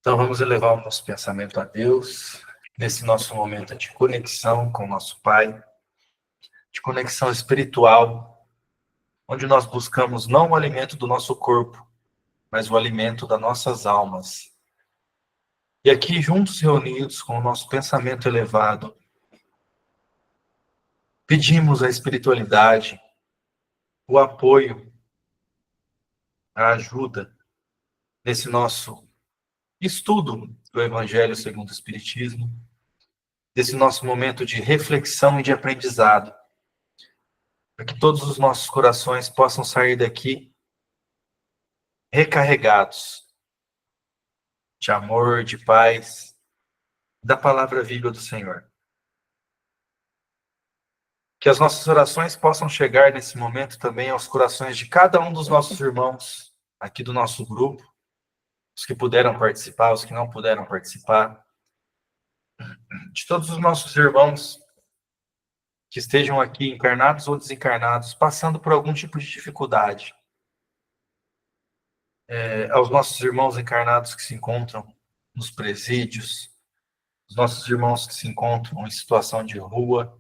Então vamos elevar o nosso pensamento a Deus, nesse nosso momento de conexão com o nosso Pai, de conexão espiritual, onde nós buscamos não o alimento do nosso corpo, mas o alimento das nossas almas. E aqui, juntos reunidos com o nosso pensamento elevado, pedimos a espiritualidade, o apoio, a ajuda nesse nosso estudo do Evangelho segundo o Espiritismo, desse nosso momento de reflexão e de aprendizado, para que todos os nossos corações possam sair daqui recarregados de amor, de paz, da palavra viva do Senhor. Que as nossas orações possam chegar nesse momento também aos corações de cada um dos nossos irmãos aqui do nosso grupo, os que puderam participar, os que não puderam participar, de todos os nossos irmãos que estejam aqui, encarnados ou desencarnados, passando por algum tipo de dificuldade. Aos nossos irmãos encarnados que se encontram nos presídios, os nossos irmãos que se encontram em situação de rua,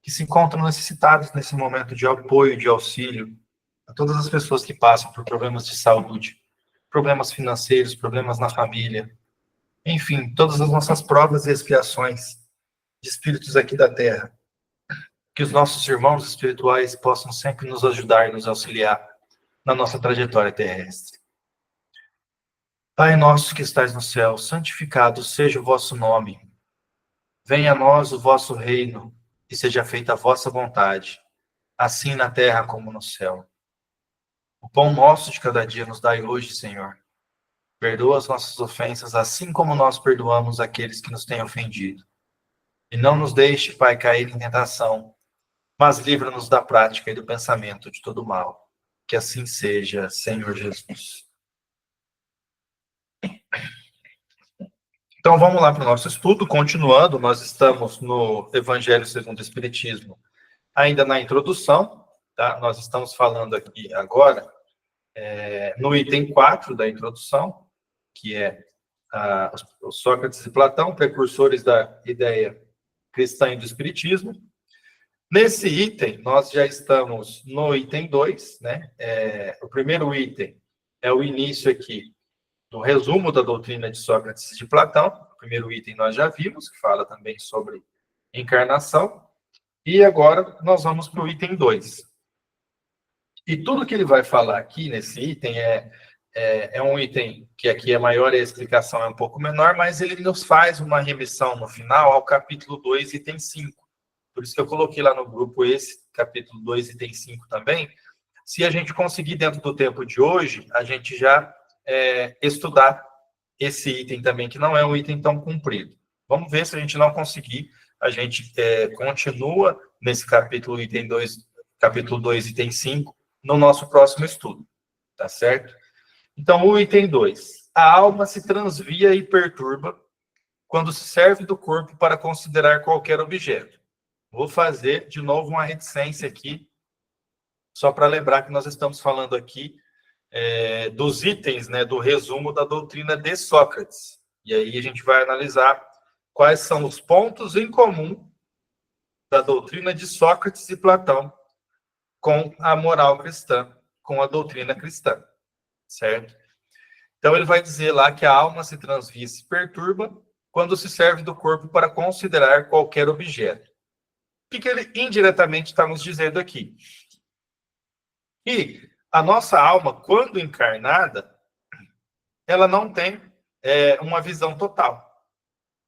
que se encontram necessitados nesse momento de apoio, de auxílio, a todas as pessoas que passam por problemas de saúde, problemas financeiros, problemas na família, enfim, todas as nossas provas e expiações de espíritos aqui da Terra. Que os nossos irmãos espirituais possam sempre nos ajudar e nos auxiliar na nossa trajetória terrestre. Pai nosso que estais no céu, santificado seja o vosso nome. Venha a nós o vosso reino, e seja feita a vossa vontade, assim na terra como no céu. O pão nosso de cada dia nos dai hoje, Senhor. Perdoa as nossas ofensas, assim como nós perdoamos aqueles que nos têm ofendido. E não nos deixe, Pai, cair em tentação, mas livra-nos da prática e do pensamento de todo mal. Que assim seja, Senhor Jesus. Então vamos lá para o nosso estudo. Continuando, nós estamos no Evangelho segundo o Espiritismo, ainda na introdução, tá? Nós estamos falando aqui agora no item 4 da introdução, que é os Sócrates e Platão, precursores da ideia cristã e do Espiritismo. Nesse item, nós já estamos no item 2, né? O primeiro item é o início aqui do resumo da doutrina de Sócrates e de Platão. O primeiro item nós já vimos, que fala também sobre encarnação. E agora nós vamos para o item 2. E tudo que ele vai falar aqui nesse item é um item que aqui é maior e a explicação é um pouco menor, mas ele nos faz uma remissão no final ao capítulo 2, item 5. Por isso que eu coloquei lá no grupo esse capítulo 2, item 5 também. Se a gente conseguir, dentro do tempo de hoje, a gente já estudar esse item também, que não é um item tão comprido. Vamos ver. Se a gente não conseguir, a gente continua nesse capítulo, item 2, capítulo 2, item 5, no nosso próximo estudo. Tá certo? Então, o item 2. A alma se transvia e perturba quando se serve do corpo para considerar qualquer objeto. Vou fazer de novo uma reticência aqui, só para lembrar que nós estamos falando aqui dos itens, né, do resumo da doutrina de Sócrates. E aí a gente vai analisar quais são os pontos em comum da doutrina de Sócrates e Platão com a moral cristã, com a doutrina cristã, certo? Então ele vai dizer lá que a alma se transvia e se perturba quando se serve do corpo para considerar qualquer objeto. O que ele indiretamente está nos dizendo aqui? Que a nossa alma, quando encarnada, ela não tem uma visão total.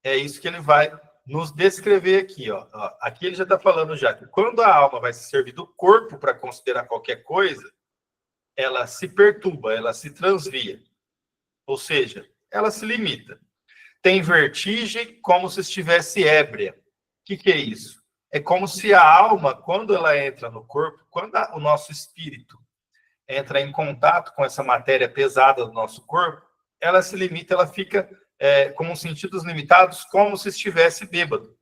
É isso que ele vai nos descrever aqui. Ó. Aqui ele já está falando já que quando a alma vai se servir do corpo para considerar qualquer coisa, ela se perturba, ela se transvia. Ou seja, ela se limita. Tem vertigem como se estivesse ébria. O que é isso? É como se a alma, quando ela entra no corpo, quando o nosso espírito entra em contato com essa matéria pesada do nosso corpo, ela se limita, ela fica com os sentidos limitados, como se estivesse bêbado.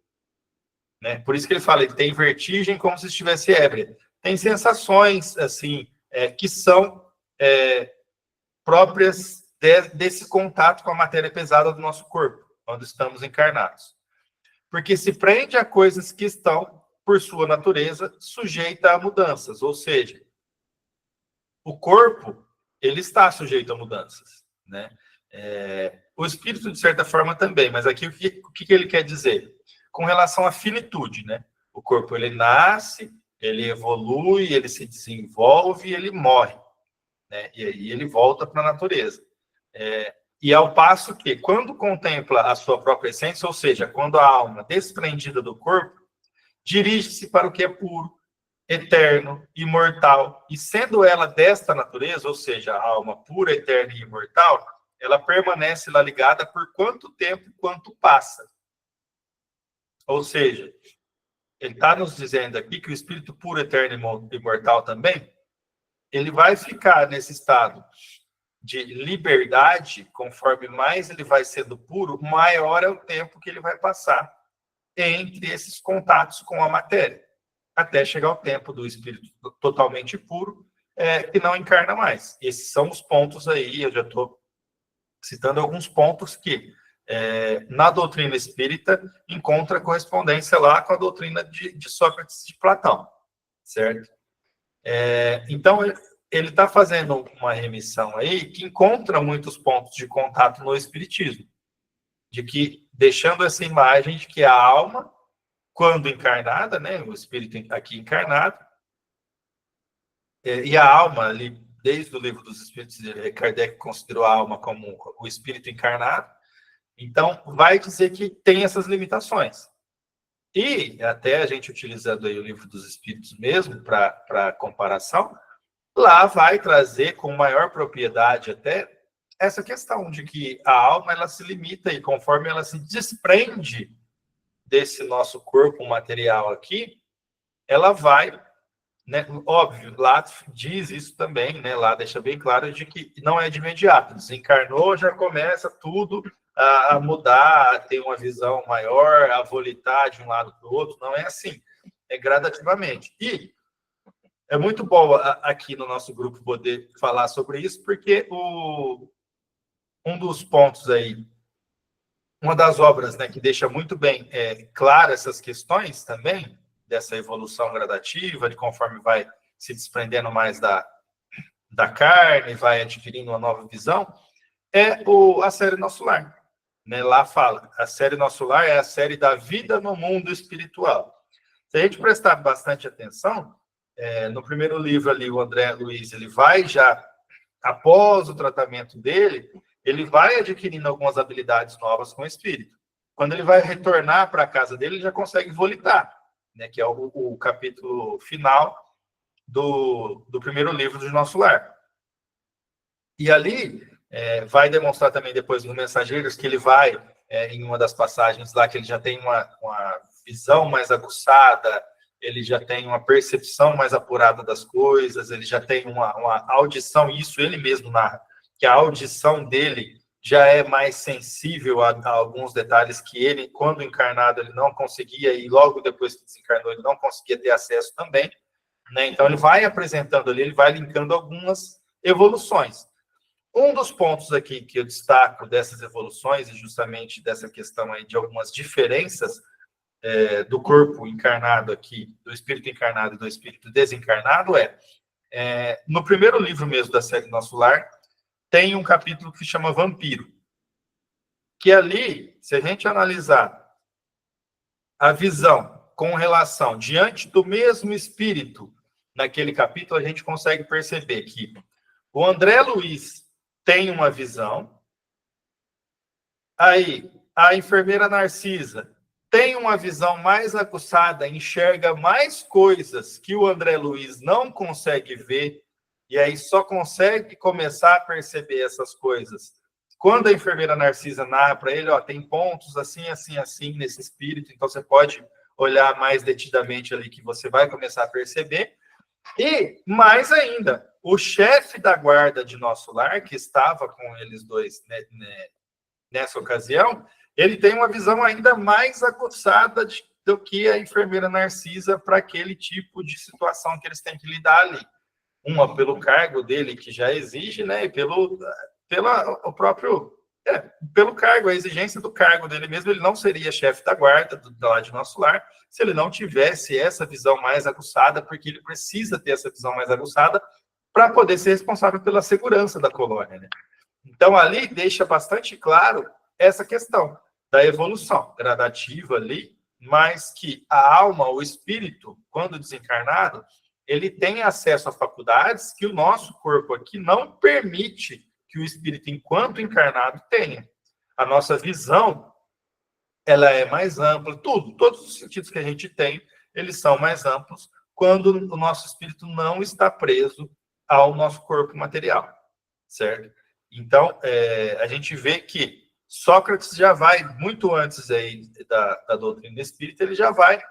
Né? Por isso que ele fala, ele tem vertigem como se estivesse ébria. Tem sensações, assim, que são próprias desse contato com a matéria pesada do nosso corpo, quando estamos encarnados. Porque se prende a coisas que estão, por sua natureza, sujeitas a mudanças. Ou seja, o corpo, ele está sujeito a mudanças, né? O espírito, de certa forma, também. Mas aqui, o que ele quer dizer? Com relação à finitude, né? O corpo, ele nasce, ele evolui, ele se desenvolve e ele morre, né? E aí ele volta para a natureza. E ao passo que, quando contempla a sua própria essência, ou seja, quando a alma desprendida do corpo, dirige-se para o que é puro, eterno, imortal, e sendo ela desta natureza, ou seja, a alma pura, eterna e imortal, ela permanece lá ligada por quanto tempo quanto passa. Ou seja, ele está nos dizendo aqui que o espírito puro, eterno e imortal também, ele vai ficar nesse estado de liberdade, conforme mais ele vai sendo puro, maior é o tempo que ele vai passar entre esses contatos com a matéria, até chegar o tempo do espírito totalmente puro, que não encarna mais. Esses são os pontos aí, eu já estou citando alguns pontos que, na doutrina espírita, encontra correspondência lá com a doutrina de Sócrates e de Platão, certo? Então, ele está fazendo uma remissão aí que encontra muitos pontos de contato no espiritismo, de que, deixando essa imagem de que a alma, quando encarnada, né, o espírito aqui encarnado, e a alma, ali, desde o Livro dos Espíritos, Kardec considerou a alma como o espírito encarnado, então vai dizer que tem essas limitações. E até a gente utilizando aí o Livro dos Espíritos mesmo, para comparação, lá vai trazer com maior propriedade até essa questão de que a alma, ela se limita e conforme ela se desprende desse nosso corpo material aqui, ela vai, né, óbvio, lá diz isso também, né, lá deixa bem claro de que não é de imediato, desencarnou, já começa tudo a mudar, a ter uma visão maior, a volitar de um lado para o outro, não é assim, é gradativamente. E é muito bom aqui no nosso grupo poder falar sobre isso, porque um dos pontos aí, uma das obras, né, que deixa muito bem claro essas questões também, dessa evolução gradativa, de conforme vai se desprendendo mais da carne, vai adquirindo uma nova visão, a série Nosso Lar. Né? Lá fala, a série Nosso Lar é a série da vida no mundo espiritual. Se a gente prestar bastante atenção, no primeiro livro ali, o André Luiz, ele vai já, após o tratamento dele, ele vai adquirindo algumas habilidades novas com o espírito. Quando ele vai retornar para a casa dele, ele já consegue volitar, né, que é o capítulo final do primeiro livro do Nosso Lar. E ali vai demonstrar também depois no Mensageiros que ele vai, em uma das passagens lá, que ele já tem uma visão mais aguçada, ele já tem uma percepção mais apurada das coisas, ele já tem uma audição, isso ele mesmo narra, que a audição dele já é mais sensível a alguns detalhes que ele, quando encarnado, ele não conseguia, e logo depois que desencarnou, ele não conseguia ter acesso também, né? Então, ele vai apresentando ali, ele vai linkando algumas evoluções. Um dos pontos aqui que eu destaco dessas evoluções, e justamente dessa questão aí de algumas diferenças do corpo encarnado aqui, do espírito encarnado e do espírito desencarnado, no primeiro livro mesmo da série Nosso Lar, tem um capítulo que se chama Vampiro, que ali, se a gente analisar a visão com relação diante do mesmo espírito naquele capítulo, a gente consegue perceber que o André Luiz tem uma visão, aí a enfermeira Narcisa tem uma visão mais aguçada, enxerga mais coisas que o André Luiz não consegue ver, e aí só consegue começar a perceber essas coisas quando a enfermeira Narcisa narra para ele, tem pontos assim, assim, assim nesse espírito, então você pode olhar mais detidamente ali que você vai começar a perceber. E, mais ainda, o chefe da guarda de Nosso Lar, que estava com eles dois, né, nessa ocasião, ele tem uma visão ainda mais aguçada do que a enfermeira Narcisa para aquele tipo de situação que eles têm que lidar ali. Uma pelo cargo dele, que já exige, né, e pelo cargo, a exigência do cargo dele mesmo. Ele não seria chefe da guarda lá de Nosso Lar se ele não tivesse essa visão mais aguçada, porque ele precisa ter essa visão mais aguçada para poder ser responsável pela segurança da colônia, né? Então, ali deixa bastante claro essa questão da evolução gradativa ali, mas que a alma, o espírito, quando desencarnado, ele tem acesso a faculdades que o nosso corpo aqui não permite que o espírito, enquanto encarnado, tenha. A nossa visão, ela é mais ampla, todos os sentidos que a gente tem, eles são mais amplos quando o nosso espírito não está preso ao nosso corpo material, certo? Então, a gente vê que Sócrates já vai, muito antes aí da doutrina espírita, ele já vai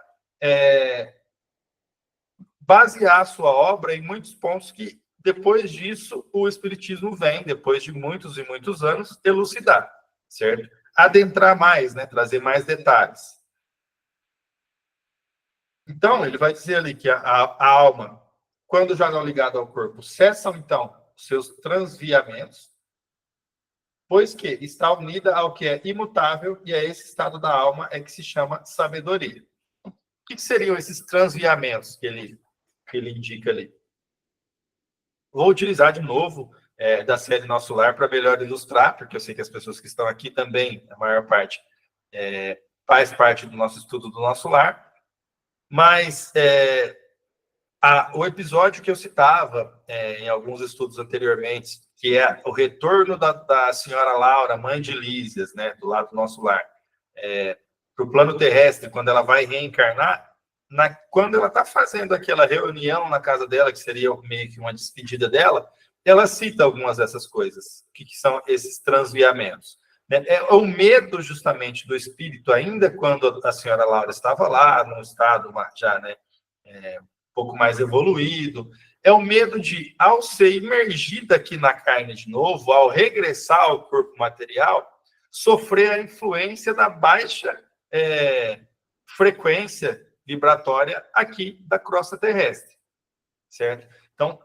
basear a sua obra em muitos pontos que, depois disso, o espiritismo vem, depois de muitos e muitos anos, elucidar, certo? Adentrar mais, né? Trazer mais detalhes. Então, ele vai dizer ali que a alma, quando já não ligada ao corpo, cessam, então, os seus transviamentos, pois que está unida ao que é imutável, e é esse estado da alma é que se chama sabedoria. O que seriam esses transviamentos que ele indica ali? Vou utilizar de novo da série Nosso Lar para melhor ilustrar, porque eu sei que as pessoas que estão aqui também, a maior parte, faz parte do nosso estudo do Nosso Lar, mas o episódio que eu citava em alguns estudos anteriormente, que é o retorno da senhora Laura, mãe de Lísias, né, do lado do Nosso Lar, para o plano terrestre, quando ela vai reencarnar, quando ela está fazendo aquela reunião na casa dela, que seria meio que uma despedida dela, ela cita algumas dessas coisas. O que são esses transviamentos? É o medo, justamente, do espírito, ainda quando a senhora Laura estava lá, num estado já, né, um pouco mais evoluído, é o medo de, ao ser imergida aqui na carne de novo, ao regressar ao corpo material, sofrer a influência da baixa frequência vibratória aqui da crosta terrestre, certo? Então,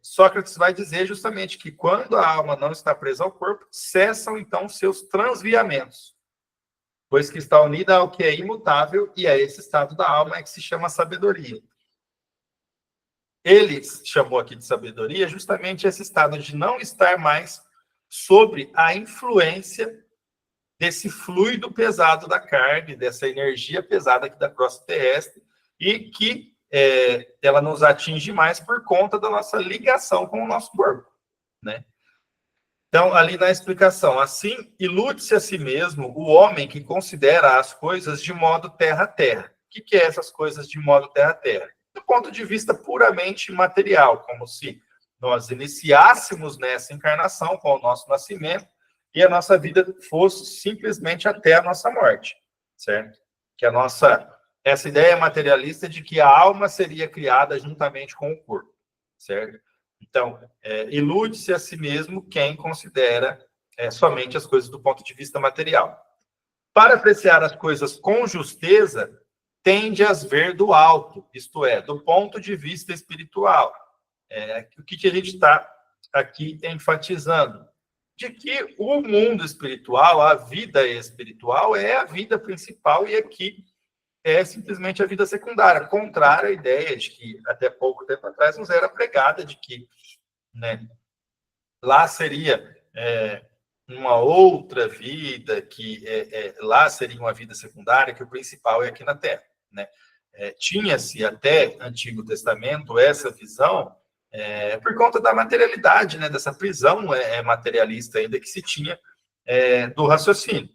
Sócrates vai dizer justamente que quando a alma não está presa ao corpo, cessam, então, seus transviamentos, pois que está unida ao que é imutável, e é esse estado da alma que se chama sabedoria. Ele chamou aqui de sabedoria justamente esse estado de não estar mais sobre a influência desse fluido pesado da carne, dessa energia pesada aqui da crosta terrestre, e que ela nos atinge mais por conta da nossa ligação com o nosso corpo, né? Então, ali na explicação, assim, ilude-se a si mesmo o homem que considera as coisas de modo terra-terra. O que é essas coisas de modo terra-terra? Do ponto de vista puramente material, como se nós iniciássemos nessa encarnação com o nosso nascimento e a nossa vida fosse simplesmente até a nossa morte, certo? Que essa ideia materialista de que a alma seria criada juntamente com o corpo, certo? Então, ilude-se a si mesmo quem considera somente as coisas do ponto de vista material. Para apreciar as coisas com justeza, tende a as ver do alto, isto é, do ponto de vista espiritual. O que a gente está aqui enfatizando? De que o mundo espiritual, a vida espiritual, é a vida principal e aqui é simplesmente a vida secundária, contrária à ideia de que, até pouco tempo atrás, nos era pregada de que, né, lá seria uma outra vida, que lá seria uma vida secundária, que o principal é aqui na Terra, né? Tinha-se até Antigo Testamento essa visão por conta da materialidade, né, dessa prisão materialista ainda que se tinha do raciocínio.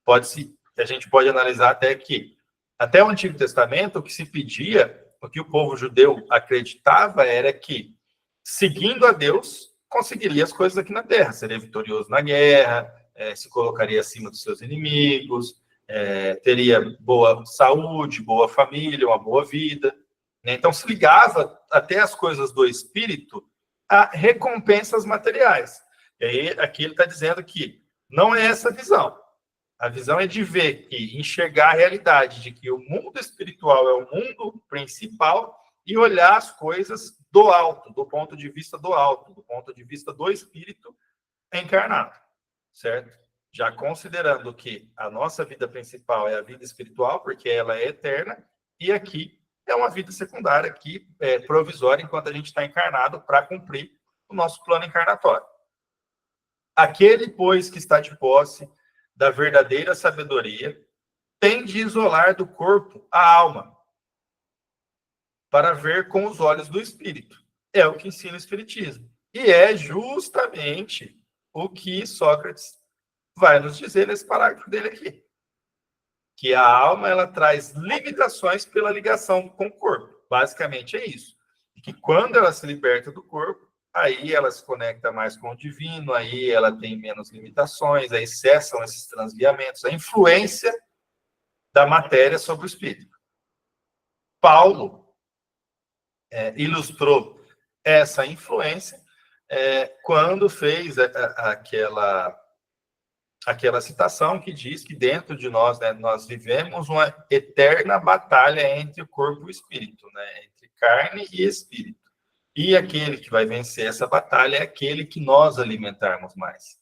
A gente pode analisar até que, até o Antigo Testamento, o que se pedia, o que o povo judeu acreditava era que, seguindo a Deus, conseguiria as coisas aqui na Terra, seria vitorioso na guerra, se colocaria acima dos seus inimigos, teria boa saúde, boa família, uma boa vida. Então, se ligava até as coisas do espírito a recompensas materiais. E aí, aqui ele está dizendo que não é essa a visão. A visão é de ver e enxergar a realidade de que o mundo espiritual é o mundo principal e olhar as coisas do alto, do ponto de vista do alto, do ponto de vista do espírito, encarnado, certo? Já considerando que a nossa vida principal é a vida espiritual, porque ela é eterna, e aqui é uma vida secundária, aqui provisória, enquanto a gente está encarnado para cumprir o nosso plano encarnatório. Aquele, pois, que está de posse da verdadeira sabedoria, tem de isolar do corpo a alma, para ver com os olhos do espírito. É o que ensina o Espiritismo. E é justamente o que Sócrates vai nos dizer nesse parágrafo dele aqui. Que a alma, ela traz limitações pela ligação com o corpo. Basicamente é isso. E que quando ela se liberta do corpo, aí ela se conecta mais com o divino, aí ela tem menos limitações, aí cessam esses transviamentos, a influência da matéria sobre o espírito. Paulo ilustrou essa influência quando fez aquela citação que diz que dentro de nós, né, nós vivemos uma eterna batalha entre o corpo e o espírito, né, entre carne e espírito. E aquele que vai vencer essa batalha é aquele que nós alimentarmos mais.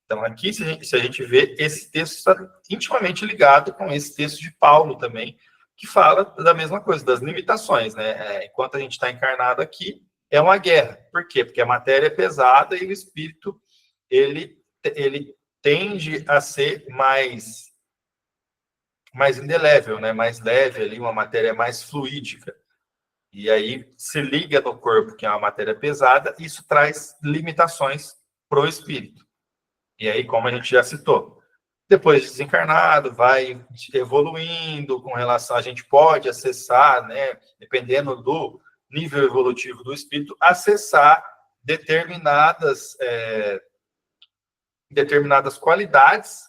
Então, aqui, se a gente vê, esse texto está intimamente ligado com esse texto de Paulo também, que fala da mesma coisa, das limitações, né? Enquanto a gente está encarnado aqui, é uma guerra. Por quê? Porque a matéria é pesada e o espírito, ele tende a ser mais indelével, né? Mais leve ali, uma matéria mais fluídica. E aí se liga no corpo, que é uma matéria pesada, e isso traz limitações para o espírito. E aí, como a gente já citou, depois de desencarnado, vai evoluindo com relação, a gente pode acessar, né, dependendo do nível evolutivo do espírito, acessar determinadas qualidades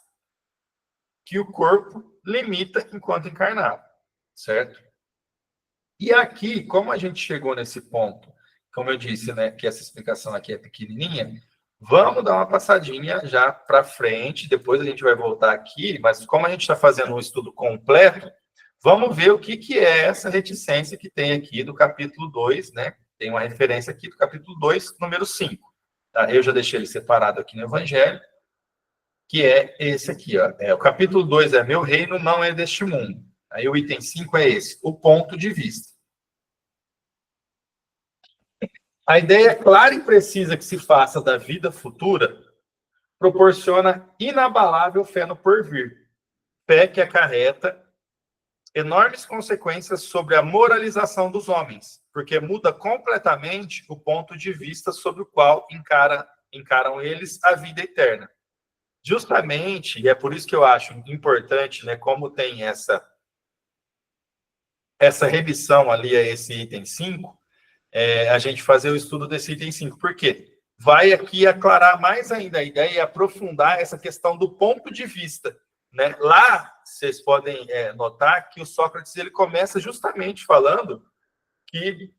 que o corpo limita enquanto encarnado, certo? E aqui, como a gente chegou nesse ponto, como eu disse, né, que essa explicação aqui é pequenininha, vamos dar uma passadinha já para frente, depois a gente vai voltar aqui, mas como a gente está fazendo um estudo completo, vamos ver o que é essa reticência que tem aqui do capítulo 2, né? Tem uma referência aqui do capítulo 2, número 5. Tá? Eu já deixei ele separado aqui no Evangelho, que é esse aqui, ó. O capítulo 2 é meu reino não é deste mundo. Aí o item 5 é esse, o ponto de vista. A ideia clara e precisa que se faça da vida futura proporciona inabalável fé no porvir. Fé que acarreta enormes consequências sobre a moralização dos homens, porque muda completamente o ponto de vista sobre o qual encaram eles a vida eterna. Justamente, e é por isso que eu acho importante, né, como tem essa remissão ali a esse item 5, a gente fazer o estudo desse item 5. Por quê? Vai aqui aclarar mais ainda a ideia e aprofundar essa questão do ponto de vista. Né? Lá, vocês podem notar que o Sócrates ele começa justamente falando que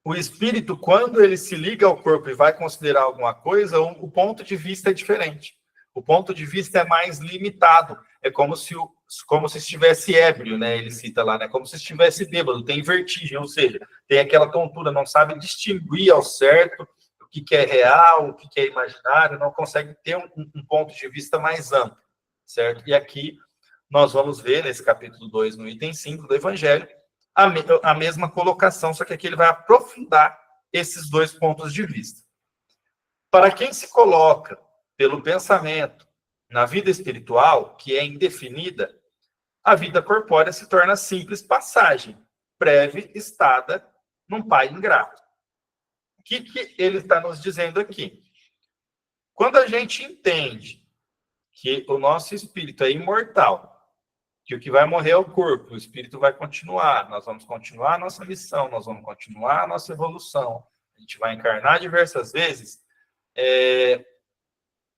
o espírito, quando ele se liga ao corpo e vai considerar alguma coisa, o ponto de vista é diferente. O ponto de vista é mais limitado. É como se estivesse ébrio, né? Ele cita lá, né? Como se estivesse bêbado, tem vertigem, ou seja, tem aquela tontura, não sabe distinguir ao certo o que é real, o que é imaginário, não consegue ter um ponto de vista mais amplo, certo? E aqui nós vamos ver, nesse capítulo 2, no item 5 do Evangelho, a mesma colocação, só que aqui ele vai aprofundar esses dois pontos de vista. Para quem se coloca pelo pensamento na vida espiritual, que é indefinida, a vida corpórea se torna simples passagem, breve estada num pai ingrato. O que ele está nos dizendo aqui? Quando a gente entende que o nosso espírito é imortal, que o que vai morrer é o corpo, o espírito vai continuar, nós vamos continuar a nossa missão, nós vamos continuar a nossa evolução, a gente vai encarnar diversas vezes,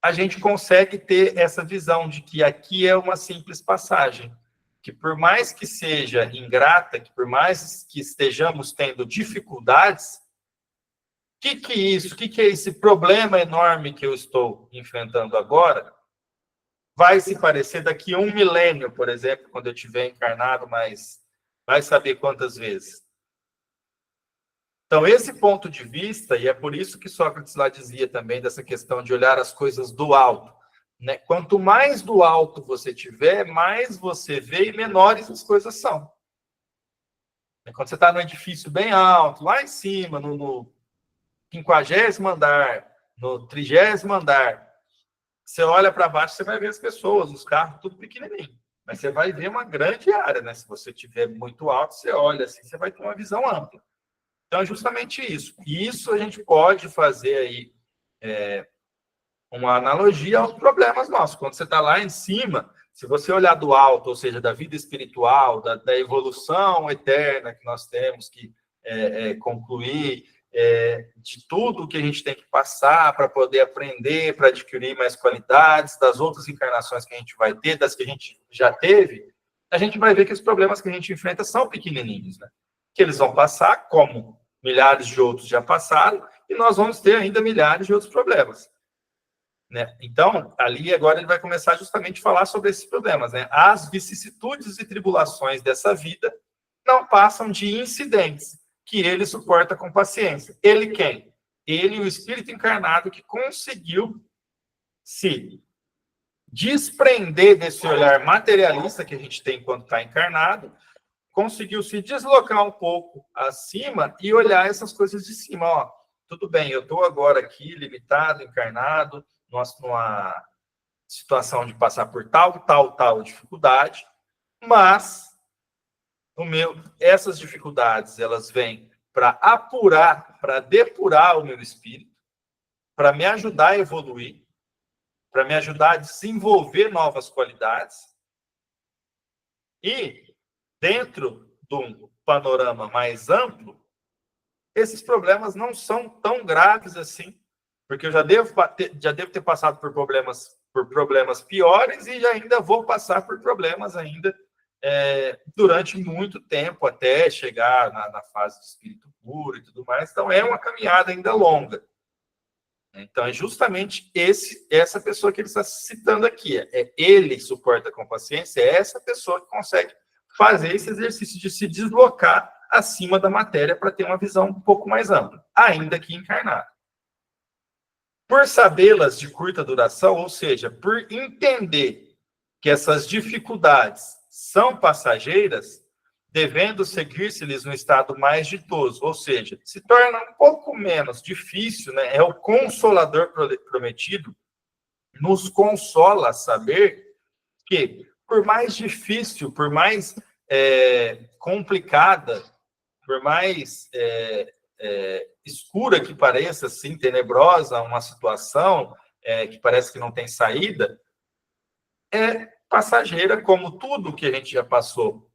a gente consegue ter essa visão de que aqui é uma simples passagem, que por mais que seja ingrata, que por mais que estejamos tendo dificuldades, o que é esse problema enorme que eu estou enfrentando agora, vai se parecer daqui a 1 milênio, por exemplo, quando eu estiver encarnado, mas vai saber quantas vezes. Então, esse ponto de vista, e é por isso que Sócrates lá dizia também dessa questão de olhar as coisas do alto, né? Quanto mais do alto você tiver, mais você vê e menores as coisas são. Quando você está num edifício bem alto, lá em cima, no 50º andar, no 30º andar, você olha para baixo, você vai ver as pessoas, os carros, tudo pequenininho. Mas você vai ver uma grande área, né? Se você estiver muito alto, você olha assim, você vai ter uma visão ampla. Então, é justamente isso. E isso a gente pode fazer aí uma analogia aos problemas nossos. Quando você está lá em cima, se você olhar do alto, ou seja, da vida espiritual, da evolução eterna que nós temos que concluir, de tudo que a gente tem que passar para poder aprender, para adquirir mais qualidades, das outras encarnações que a gente vai ter, das que a gente já teve, a gente vai ver que os problemas que a gente enfrenta são pequenininhos, né? Que eles vão passar, como milhares de outros já passaram, e nós vamos ter ainda milhares de outros problemas. Né? Então, ali agora ele vai começar justamente a falar sobre esses problemas. Né? As vicissitudes e tribulações dessa vida não passam de incidentes que ele suporta com paciência. Ele quem? Ele, o espírito encarnado que conseguiu se desprender desse olhar materialista que a gente tem quando está encarnado, conseguiu se deslocar um pouco acima e olhar essas coisas de cima. Ó, tudo bem, eu estou agora aqui limitado, encarnado, numa situação de passar por tal dificuldade, mas essas dificuldades elas vêm para apurar, para depurar o meu espírito, para me ajudar a evoluir, para me ajudar a desenvolver novas qualidades. E dentro de um panorama mais amplo, esses problemas não são tão graves assim, porque eu já devo ter passado por problemas piores e ainda vou passar por problemas ainda durante muito tempo, até chegar na fase do espírito puro e tudo mais. Então, é uma caminhada ainda longa. Então, é justamente essa pessoa que ele está citando aqui. Ele suporta com paciência, é essa pessoa que consegue fazer esse exercício de se deslocar acima da matéria para ter uma visão um pouco mais ampla, ainda que encarnado. Por sabê-las de curta duração, ou seja, por entender que essas dificuldades são passageiras, devendo seguir-se-lhes no estado mais ditoso, ou seja, se torna um pouco menos difícil, né? É o Consolador prometido, nos consola saber que, por mais difícil, por mais complicada, por mais escura que pareça, assim, tenebrosa, uma situação que parece que não tem saída, é passageira, como tudo que a gente já passou,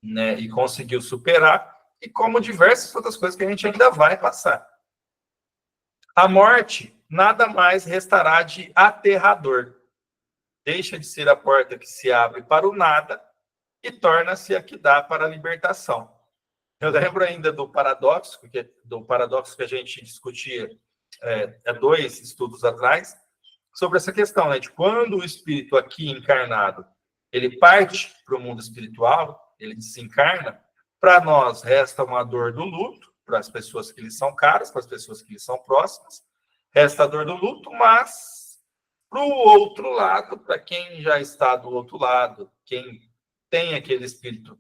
né, e conseguiu superar, e como diversas outras coisas que a gente ainda vai passar. A morte nada mais restará de aterrador. Deixa de ser a porta que se abre para o nada e torna-se a que dá para a libertação. Eu lembro ainda do paradoxo que a gente discutia há 2 estudos atrás, sobre essa questão, né, de quando o espírito aqui encarnado, ele parte para o mundo espiritual, ele desencarna, para nós resta uma dor do luto, para as pessoas que lhe são caras, para as pessoas que lhe são próximas, resta a dor do luto, mas para o outro lado, para quem já está do outro lado, quem tem aquele espírito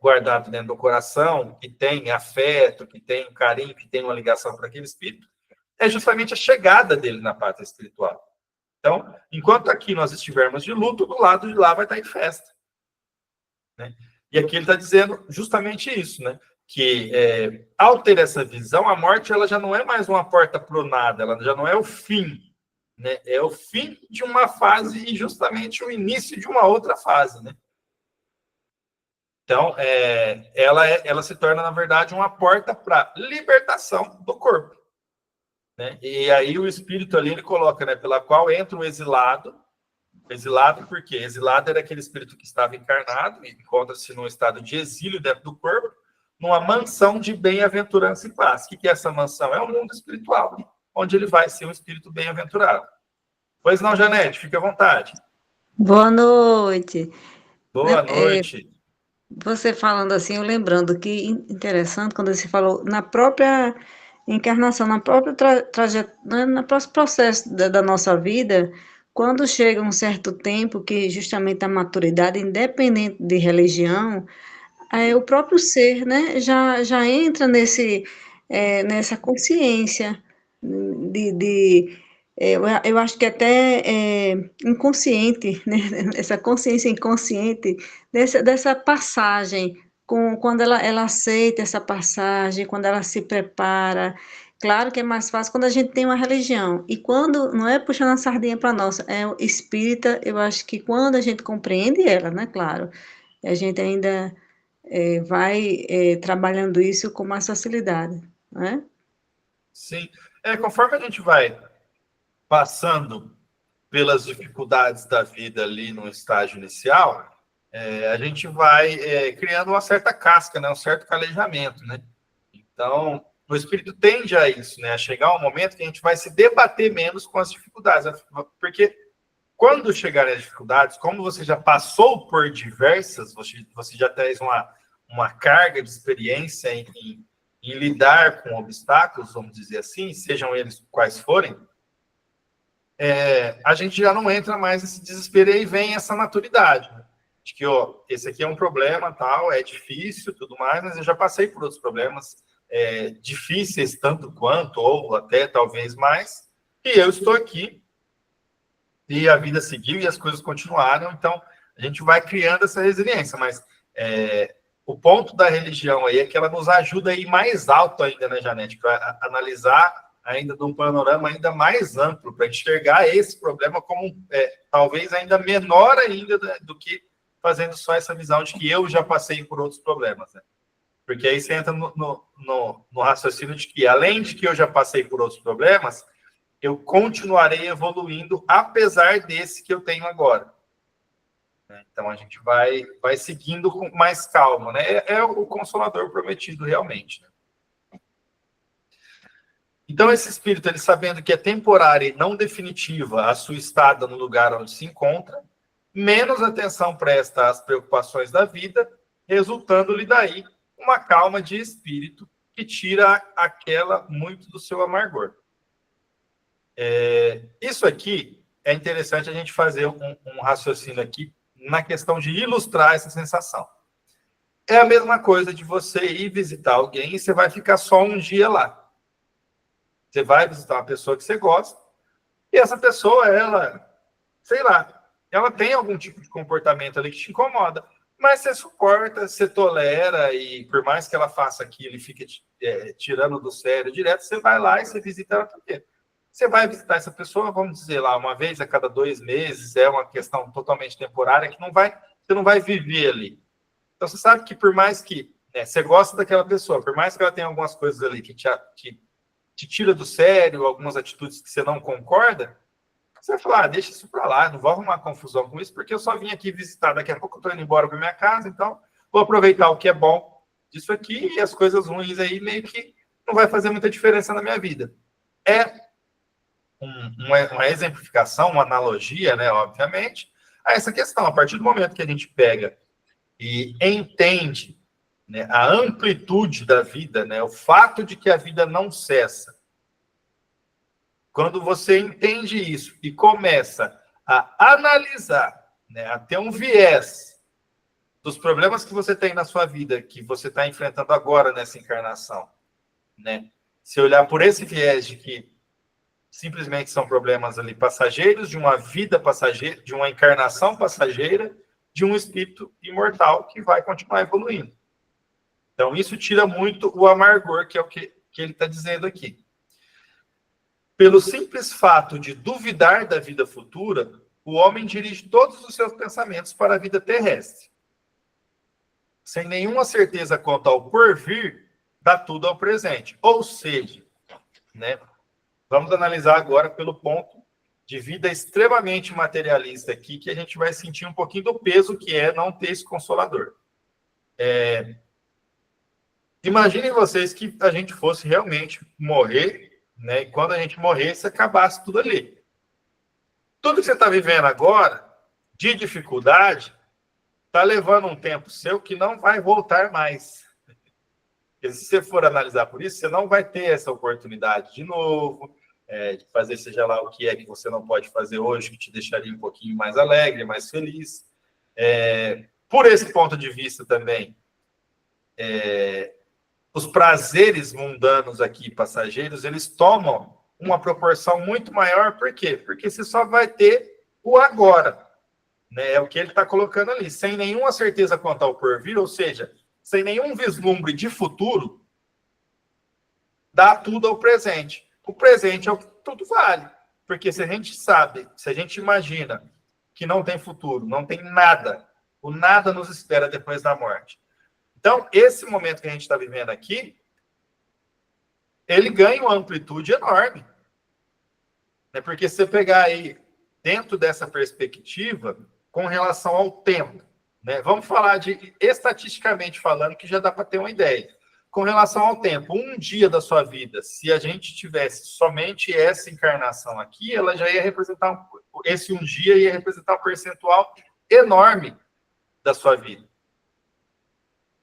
guardado dentro do coração, que tem afeto, que tem carinho, que tem uma ligação para aquele espírito, é justamente a chegada dele na pátria espiritual. Então, enquanto aqui nós estivermos de luto, do lado de lá vai estar em festa. Né? E aqui ele está dizendo justamente isso, né? Que ao ter essa visão, a morte ela já não é mais uma porta para o nada, ela já não é o fim. Né? É o fim de uma fase e justamente o início de uma outra fase. Né? Então, ela se torna, na verdade, uma porta para libertação do corpo. Né? E aí o espírito ali, ele coloca, né, pela qual entra o exilado. Exilado por quê? Exilado era aquele espírito que estava encarnado e encontra-se num estado de exílio dentro do corpo, numa mansão de bem-aventurança e paz. O que é essa mansão? É o mundo espiritual, onde ele vai ser um espírito bem-aventurado. Pois não, Janete, fique à vontade. Boa noite. Boa noite. Você falando assim, eu lembrando que interessante quando você falou na própria encarnação, na própria trajetória, no próprio processo da nossa vida, quando chega um certo tempo que justamente a maturidade, independente de religião, o próprio ser, né, já entra nessa consciência eu acho que até inconsciente, né, essa consciência inconsciente dessa passagem, quando ela aceita essa passagem, quando ela se prepara. Claro que é mais fácil quando a gente tem uma religião. E quando, não é puxando a sardinha para nossa, é o espírita, eu acho que quando a gente compreende ela, né, claro, a gente ainda vai trabalhando isso com mais facilidade, né? Sim. Conforme a gente vai passando pelas dificuldades da vida ali no estágio inicial, a gente vai criando uma certa casca, né, um certo calejamento, né? Então, o espírito tende a isso, né, a chegar um momento que a gente vai se debater menos com as dificuldades, porque quando chegarem as dificuldades, como você já passou por diversas, você já traz uma carga de experiência em lidar com obstáculos, vamos dizer assim, sejam eles quais forem, a gente já não entra mais nesse desespero e aí vem essa maturidade, né? De que, ó, esse aqui é um problema, tal, é difícil, tudo mais, mas eu já passei por outros problemas difíceis tanto quanto, ou até talvez mais, e eu estou aqui, e a vida seguiu e as coisas continuaram, então a gente vai criando essa resiliência, mas o ponto da religião aí é que ela nos ajuda a ir mais alto ainda, né, Janete, para analisar ainda de um panorama ainda mais amplo, para enxergar esse problema como talvez ainda menor ainda do que fazendo só essa visão de que eu já passei por outros problemas, né? Porque aí você entra no raciocínio de que, além de que eu já passei por outros problemas, eu continuarei evoluindo apesar desse que eu tenho agora. Então a gente vai seguindo com mais calma, né? É o consolador prometido realmente, né? Então esse espírito, ele sabendo que é temporária e não definitiva a sua estada no lugar onde se encontra, menos atenção presta às preocupações da vida, resultando-lhe daí uma calma de espírito que tira aquela muito do seu amargor. Isso aqui é interessante a gente fazer um raciocínio aqui na questão de ilustrar essa sensação. É a mesma coisa de você ir visitar alguém e você vai ficar só um dia lá. Você vai visitar uma pessoa que você gosta e essa pessoa, ela, sei lá, ela tem algum tipo de comportamento ali que te incomoda, mas você suporta, você tolera e por mais que ela faça aquilo e fique tirando do sério direto, você vai lá e você visita ela por quê? Você vai visitar essa pessoa, vamos dizer lá, uma vez a cada 2 meses, é uma questão totalmente temporária que você não vai viver ali. Então, você sabe que por mais que você gosta daquela pessoa, por mais que ela tenha algumas coisas ali que te tira do sério, algumas atitudes que você não concorda, você vai falar, deixa isso para lá, não vou arrumar confusão com isso, porque eu só vim aqui visitar, daqui a pouco eu estou indo embora para minha casa, então vou aproveitar o que é bom disso aqui e as coisas ruins aí meio que não vai fazer muita diferença na minha vida. É uma exemplificação, uma analogia, né, obviamente, a essa questão. A partir do momento que a gente pega e entende, né, a amplitude da vida, né, o fato de que a vida não cessa, quando você entende isso e começa a analisar, né, a ter um viés dos problemas que você tem na sua vida, que você está enfrentando agora nessa encarnação, né? Se olhar por esse viés de que simplesmente são problemas ali passageiros, de uma vida passageira, de uma encarnação passageira, de um espírito imortal que vai continuar evoluindo. Então, isso tira muito o amargor, que é o que ele está dizendo aqui. Pelo simples fato de duvidar da vida futura, o homem dirige todos os seus pensamentos para a vida terrestre. Sem nenhuma certeza quanto ao porvir, dá tudo ao presente. Ou seja, né, vamos analisar agora pelo ponto de vida extremamente materialista aqui, que a gente vai sentir um pouquinho do peso que é não ter esse consolador. Imaginem vocês que a gente fosse realmente morrer, né? E quando a gente morresse, acabasse tudo ali. Tudo que você está vivendo agora, de dificuldade, está levando um tempo seu que não vai voltar mais. Porque se você for analisar por isso, você não vai ter essa oportunidade de novo, de fazer seja lá o que é que você não pode fazer hoje, que te deixaria um pouquinho mais alegre, mais feliz. Por esse ponto de vista também, os prazeres mundanos aqui, passageiros, eles tomam uma proporção muito maior. Por quê? Porque você só vai ter o agora. Né? É o que ele está colocando ali, sem nenhuma certeza quanto ao porvir, ou seja, sem nenhum vislumbre de futuro, dá tudo ao presente. O presente é o que tudo vale. Porque se a gente sabe, se a gente imagina que não tem futuro, não tem nada, o nada nos espera depois da morte. Então, esse momento que a gente está vivendo aqui, ele ganha uma amplitude enorme. Né? Porque se você pegar aí, dentro dessa perspectiva, com relação ao tempo, né? Vamos falar de, estatisticamente falando, que já dá para ter uma ideia. Com relação ao tempo, um dia da sua vida, se a gente tivesse somente essa encarnação aqui, ela já ia representar, esse um dia ia representar um percentual enorme da sua vida.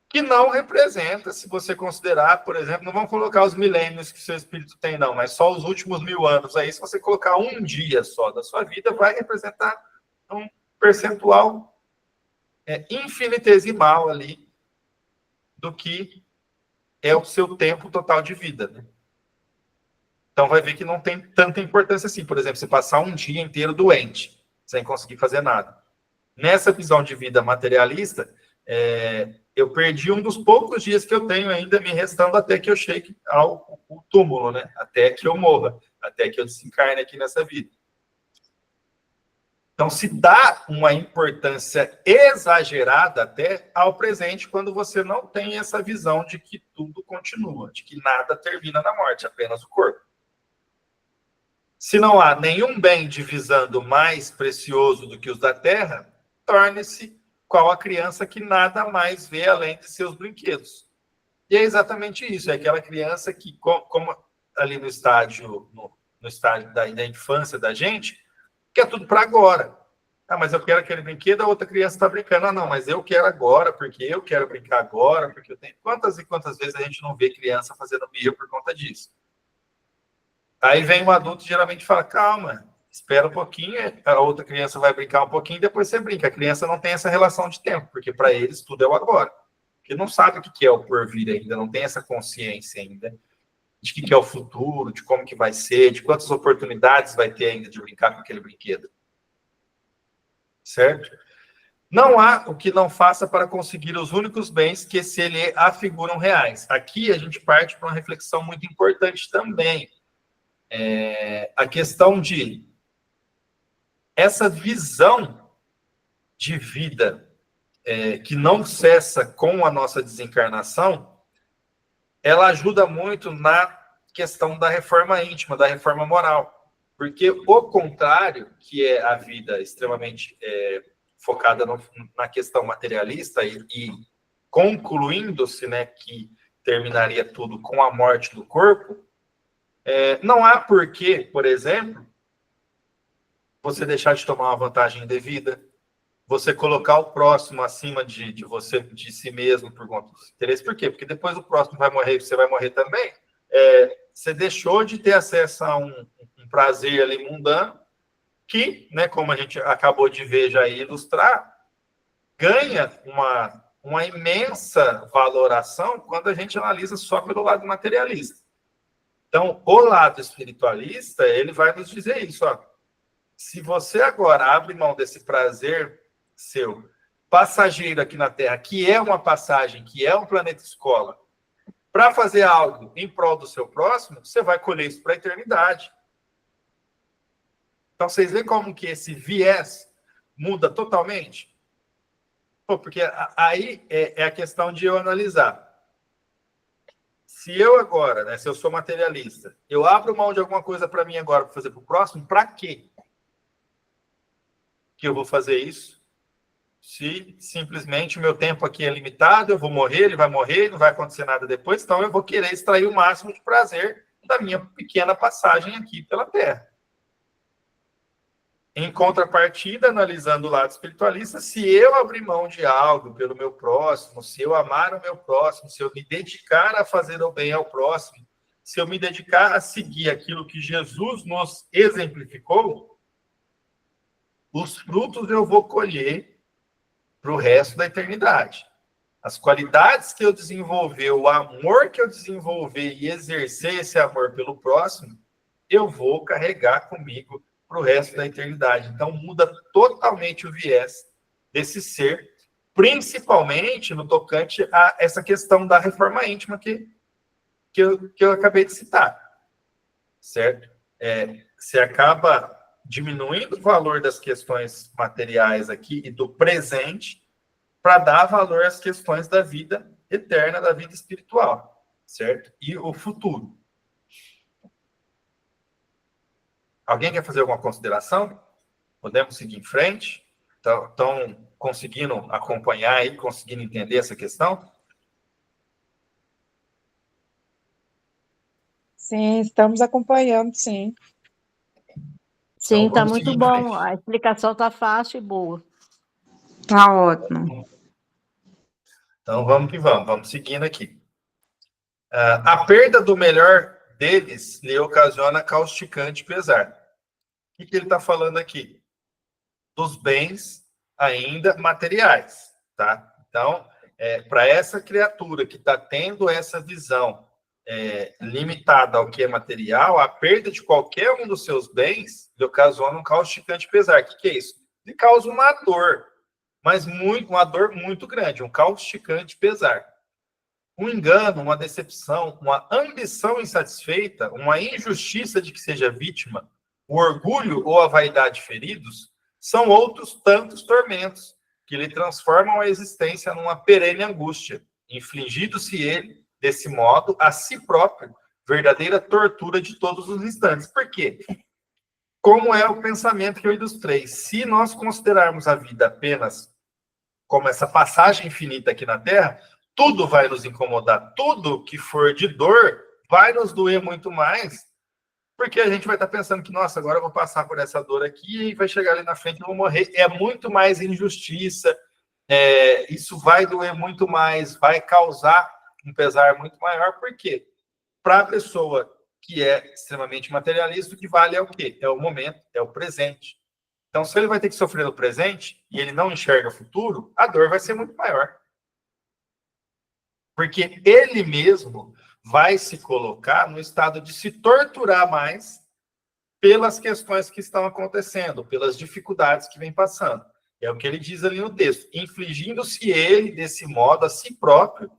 Que não representa, se você considerar, por exemplo, não vamos colocar os milênios que seu espírito tem, não, mas só os últimos 1000 anos aí, se você colocar um dia só da sua vida, vai representar um percentual infinitesimal ali do que é o seu tempo total de vida. Né? Então vai ver que não tem tanta importância assim. Por exemplo, você passar um dia inteiro doente, sem conseguir fazer nada. Nessa visão de vida materialista, eu perdi um dos poucos dias que eu tenho ainda me restando até que eu chegue ao túmulo, né? Até que eu morra, até que eu desencarne aqui nessa vida. Então, se dá uma importância exagerada até ao presente, quando você não tem essa visão de que tudo continua, de que nada termina na morte, apenas o corpo. Se não há nenhum bem divisando mais precioso do que os da terra, torne-se qual a criança que nada mais vê além de seus brinquedos. E é exatamente isso, é aquela criança que, como ali no estágio da infância da gente, que é tudo para agora. Ah, mas eu quero aquele brinquedo, a outra criança está brincando. Ah, não, mas eu quero agora, porque eu quero brincar agora, porque eu tenho... Quantas e quantas vezes a gente não vê criança fazendo birra por conta disso? Aí vem um adulto e geralmente fala, calma, espera um pouquinho, a outra criança vai brincar um pouquinho, depois você brinca. A criança não tem essa relação de tempo, porque para eles tudo é o agora. Porque não sabe o que é o porvir ainda, não tem essa consciência ainda de que é o futuro, de como que vai ser, de quantas oportunidades vai ter ainda de brincar com aquele brinquedo. Certo? Não há o que não faça para conseguir os únicos bens que se lhe afiguram reais. Aqui a gente parte para uma reflexão muito importante também. A questão de essa visão de vida que não cessa com a nossa desencarnação, ela ajuda muito na questão da reforma íntima, da reforma moral. Porque o contrário, que é a vida extremamente focada na questão materialista e concluindo-se, né, que terminaria tudo com a morte do corpo, não há porquê, por exemplo, você deixar de tomar uma vantagem indevida, você colocar o próximo acima de você, de si mesmo, por conta dos interesses. Por quê? Porque depois o próximo vai morrer e você vai morrer também. Você deixou de ter acesso a um prazer ali mundano, que, né, como a gente acabou de ver já ilustrar, ganha uma imensa valoração quando a gente analisa só pelo lado materialista. Então, o lado espiritualista, ele vai nos dizer isso, ó. Se você agora abre mão desse prazer seu passageiro aqui na Terra, que é uma passagem, que é um planeta escola, para fazer algo em prol do seu próximo, você vai colher isso para a eternidade. Então, vocês veem como que esse viés muda totalmente? Porque aí é a questão de eu analisar. Se eu agora, né, se eu sou materialista, eu abro mão de alguma coisa para mim agora, para fazer para o próximo, para quê que eu vou fazer isso? Se simplesmente o meu tempo aqui é limitado, eu vou morrer, ele vai morrer, não vai acontecer nada depois, então eu vou querer extrair o máximo de prazer da minha pequena passagem aqui pela Terra. Em contrapartida, analisando o lado espiritualista, se eu abrir mão de algo pelo meu próximo, se eu amar o meu próximo, se eu me dedicar a fazer o bem ao próximo, se eu me dedicar a seguir aquilo que Jesus nos exemplificou, os frutos eu vou colher para o resto da eternidade. As qualidades que eu desenvolver, o amor que eu desenvolver e exercer esse amor pelo próximo, eu vou carregar comigo para o resto da eternidade. Então, muda totalmente o viés desse ser, principalmente no tocante a essa questão da reforma íntima que eu acabei de citar, certo? Você acaba diminuindo o valor das questões materiais aqui e do presente para dar valor às questões da vida eterna, da vida espiritual, certo? E o futuro. Alguém quer fazer alguma consideração? Podemos seguir em frente? Estão conseguindo acompanhar e conseguindo entender essa questão? Sim, estamos acompanhando, sim. Sim, Então, está vamos muito seguir em bom. frente. A explicação está fácil e boa. Tá ótimo. Então, vamos que vamos. Vamos seguindo aqui. A perda do melhor deles lhe ocasiona causticante pesar. O que ele está falando aqui? Dos bens ainda materiais, tá? Então, para essa criatura que está tendo essa visão limitada ao que é material, a perda de qualquer um dos seus bens lhe ocasiona um causticante pesar. O que é isso? Lhe causa uma dor, mas uma dor muito grande, um causticante pesar. Um engano, uma decepção, uma ambição insatisfeita, uma injustiça de que seja vítima, o orgulho ou a vaidade feridos, são outros tantos tormentos que lhe transformam a existência numa perene angústia, infligindo-se ele, desse modo, a si próprio, verdadeira tortura de todos os instantes. Por quê? Como é o pensamento que eu ilustrei? Se nós considerarmos a vida apenas como essa passagem infinita aqui na Terra, tudo vai nos incomodar, tudo que for de dor vai nos doer muito mais, porque a gente vai estar pensando que, nossa, agora eu vou passar por essa dor aqui e vai chegar ali na frente e eu vou morrer. É muito mais injustiça, isso vai doer muito mais, vai causar um pesar muito maior, porque para a pessoa que é extremamente materialista, o que vale é o quê? É o momento, é o presente. Então, se ele vai ter que sofrer no presente e ele não enxerga o futuro, a dor vai ser muito maior. Porque ele mesmo vai se colocar no estado de se torturar mais pelas questões que estão acontecendo, pelas dificuldades que vem passando. É o que ele diz ali no texto. Infligindo-se ele, desse modo, a si próprio,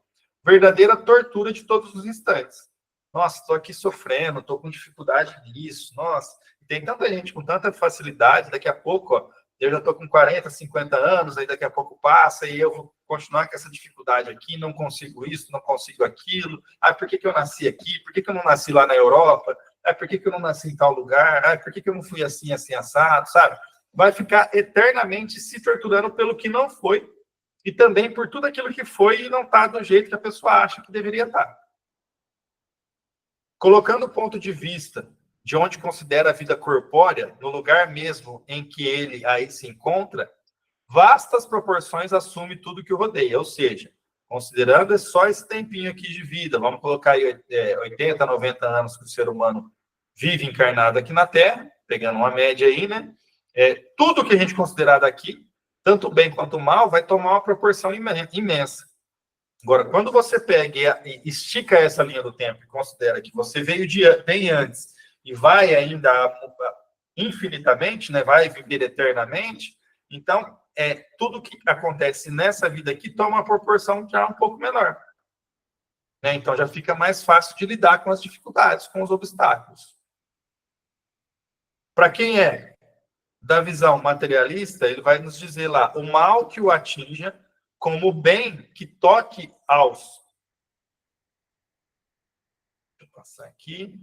verdadeira tortura de todos os instantes. Nossa, estou aqui sofrendo, estou com dificuldade nisso. Nossa, tem tanta gente com tanta facilidade, daqui a pouco, ó, eu já estou com 40, 50 anos, aí daqui a pouco passa e eu vou continuar com essa dificuldade aqui, não consigo isso, não consigo aquilo. Ah, por que eu nasci aqui? Por que eu não nasci lá na Europa? Ah, por que eu não nasci em tal lugar? Ah, por que eu não fui assim, assim, assado, sabe? Vai ficar eternamente se torturando pelo que não foi e também por tudo aquilo que foi e não está do jeito que a pessoa acha que deveria estar. Colocando o ponto de vista de onde considera a vida corpórea, no lugar mesmo em que ele aí se encontra, vastas proporções assume tudo que o rodeia, ou seja, considerando só esse tempinho aqui de vida, vamos colocar aí 80, 90 anos que o ser humano vive encarnado aqui na Terra, pegando uma média aí, né? Tudo que a gente considerar daqui, tanto bem quanto mal, vai tomar uma proporção imensa. Agora, quando você pega e estica essa linha do tempo e considera que você veio bem antes e vai ainda infinitamente, né? Vai viver eternamente, então tudo que acontece nessa vida aqui toma uma proporção já um pouco menor. Né? Então já fica mais fácil de lidar com as dificuldades, com os obstáculos. Para quem é da visão materialista, ele vai nos dizer lá, o mal que o atinja como o bem que toque aos. Deixa eu passar aqui.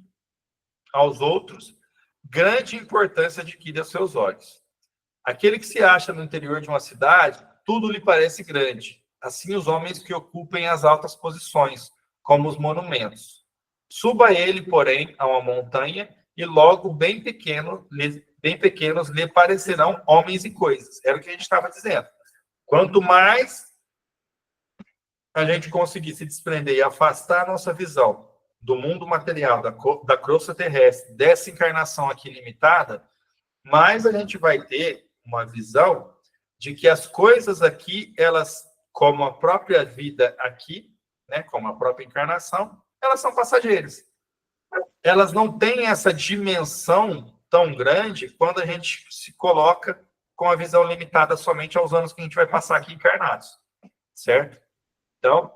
Aos outros, grande importância adquire aos seus olhos. Aquele que se acha no interior de uma cidade, tudo lhe parece grande. Assim os homens que ocupem as altas posições, como os monumentos. Suba ele, porém, a uma montanha, e logo bem bem pequenos lhe parecerão homens e coisas. Era o que a gente estava dizendo. Quanto mais a gente conseguir se desprender e afastar a nossa visão do mundo material, da crosta terrestre, dessa encarnação aqui limitada, mais a gente vai ter uma visão de que as coisas aqui, elas, como a própria vida aqui, né, como a própria encarnação, elas são passageiras. Elas não têm essa dimensão tão grande quando a gente se coloca com a visão limitada somente aos anos que a gente vai passar aqui encarnados, certo? Então,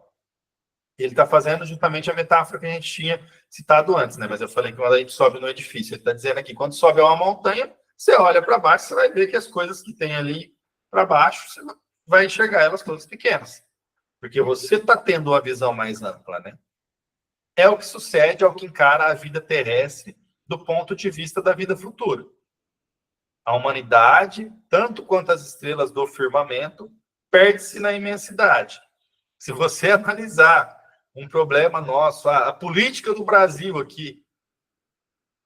ele está fazendo justamente a metáfora que a gente tinha citado antes, né? Mas eu falei que quando a gente sobe no edifício, ele está dizendo aqui, quando sobe a uma montanha, você olha para baixo, você vai ver que as coisas que tem ali para baixo, você vai enxergar elas todas pequenas. Porque você está tendo uma visão mais ampla, né? É o que sucede ao que encara a vida terrestre do ponto de vista da vida futura. A humanidade, tanto quanto as estrelas do firmamento, perde-se na imensidade. Se você analisar um problema nosso, a política do Brasil aqui,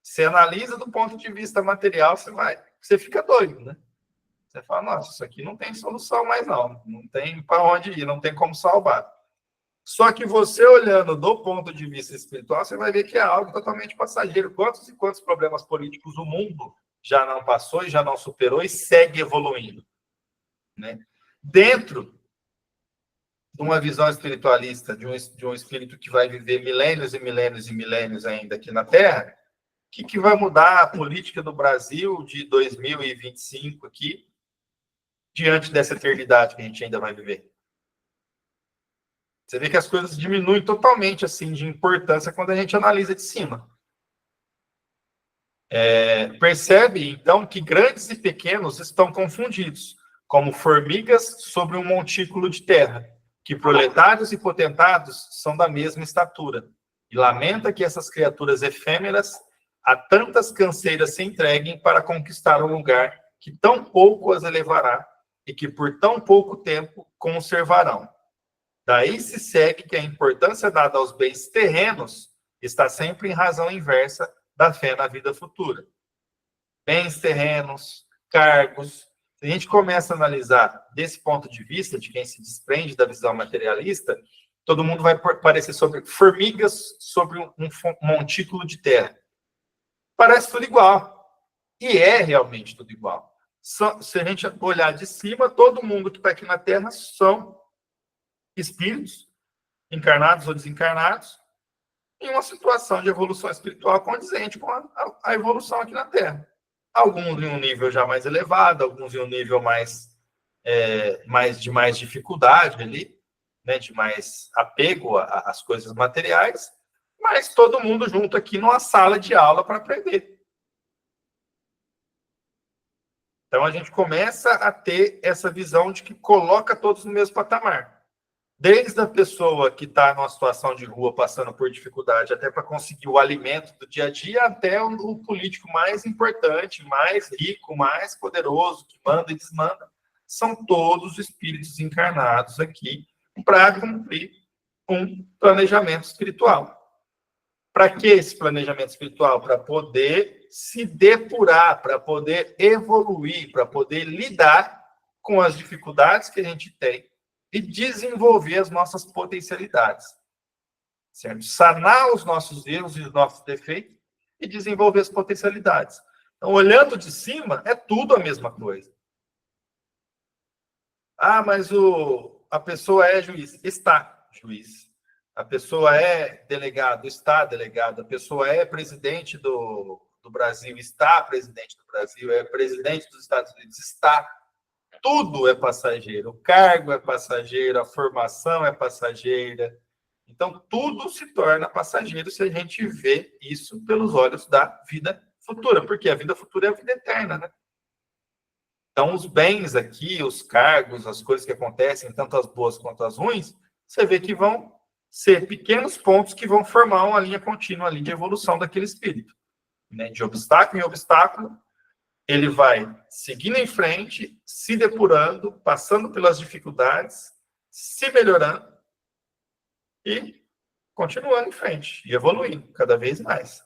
você analisa do ponto de vista material, você fica doido, né? Você fala, nossa, isso aqui não tem solução mais não tem para onde ir, não tem como salvar. Só que você olhando do ponto de vista espiritual, você vai ver que é algo totalmente passageiro. Quantos e quantos problemas políticos o mundo já não passou e já não superou e segue evoluindo, né? Dentro de uma visão espiritualista, de um espírito que vai viver milênios e milênios e milênios ainda aqui na Terra, o que vai mudar a política do Brasil de 2025 aqui, diante dessa eternidade que a gente ainda vai viver? Você vê que as coisas diminuem totalmente assim de importância quando a gente analisa de cima. Percebe, então, que grandes e pequenos estão confundidos, como formigas sobre um montículo de terra, que proletários e potentados são da mesma estatura, e lamenta que essas criaturas efêmeras a tantas canseiras se entreguem para conquistar um lugar que tão pouco as elevará e que por tão pouco tempo conservarão. Daí se segue que a importância dada aos bens terrenos está sempre em razão inversa da fé na vida futura. Bens terrenos, cargos. Se a gente começa a analisar desse ponto de vista, de quem se desprende da visão materialista, todo mundo vai parecer sobre formigas sobre um montículo de terra. Parece tudo igual. E é realmente tudo igual. Se a gente olhar de cima, todo mundo que está aqui na Terra são espíritos, encarnados ou desencarnados, em uma situação de evolução espiritual condizente com a evolução aqui na Terra. Alguns em um nível já mais elevado, alguns em um nível mais dificuldade ali, né, de mais apego às coisas materiais, mas todo mundo junto aqui numa sala de aula para aprender. Então a gente começa a ter essa visão de que coloca todos no mesmo patamar. Desde a pessoa que está numa situação de rua, passando por dificuldade, até para conseguir o alimento do dia a dia, até o político mais importante, mais rico, mais poderoso, que manda e desmanda, são todos espíritos encarnados aqui para cumprir um planejamento espiritual. Para que esse planejamento espiritual? Para poder se depurar, para poder evoluir, para poder lidar com as dificuldades que a gente tem e desenvolver as nossas potencialidades, certo? Sanar os nossos erros e os nossos defeitos e desenvolver as potencialidades. Então, olhando de cima, é tudo a mesma coisa. Ah, mas a pessoa é juiz. Está juiz. A pessoa é delegado. Está delegado. A pessoa é presidente do Brasil. Está presidente do Brasil. É presidente dos Estados Unidos. Está. Tudo é passageiro. O cargo é passageiro, a formação é passageira. Então, tudo se torna passageiro se a gente vê isso pelos olhos da vida futura, porque a vida futura é a vida eterna, né? Então, os bens aqui, os cargos, as coisas que acontecem, tanto as boas quanto as ruins, você vê que vão ser pequenos pontos que vão formar uma linha contínua ali de evolução daquele espírito, né? De obstáculo em obstáculo, ele vai seguindo em frente, se depurando, passando pelas dificuldades, se melhorando e continuando em frente, e evoluindo cada vez mais.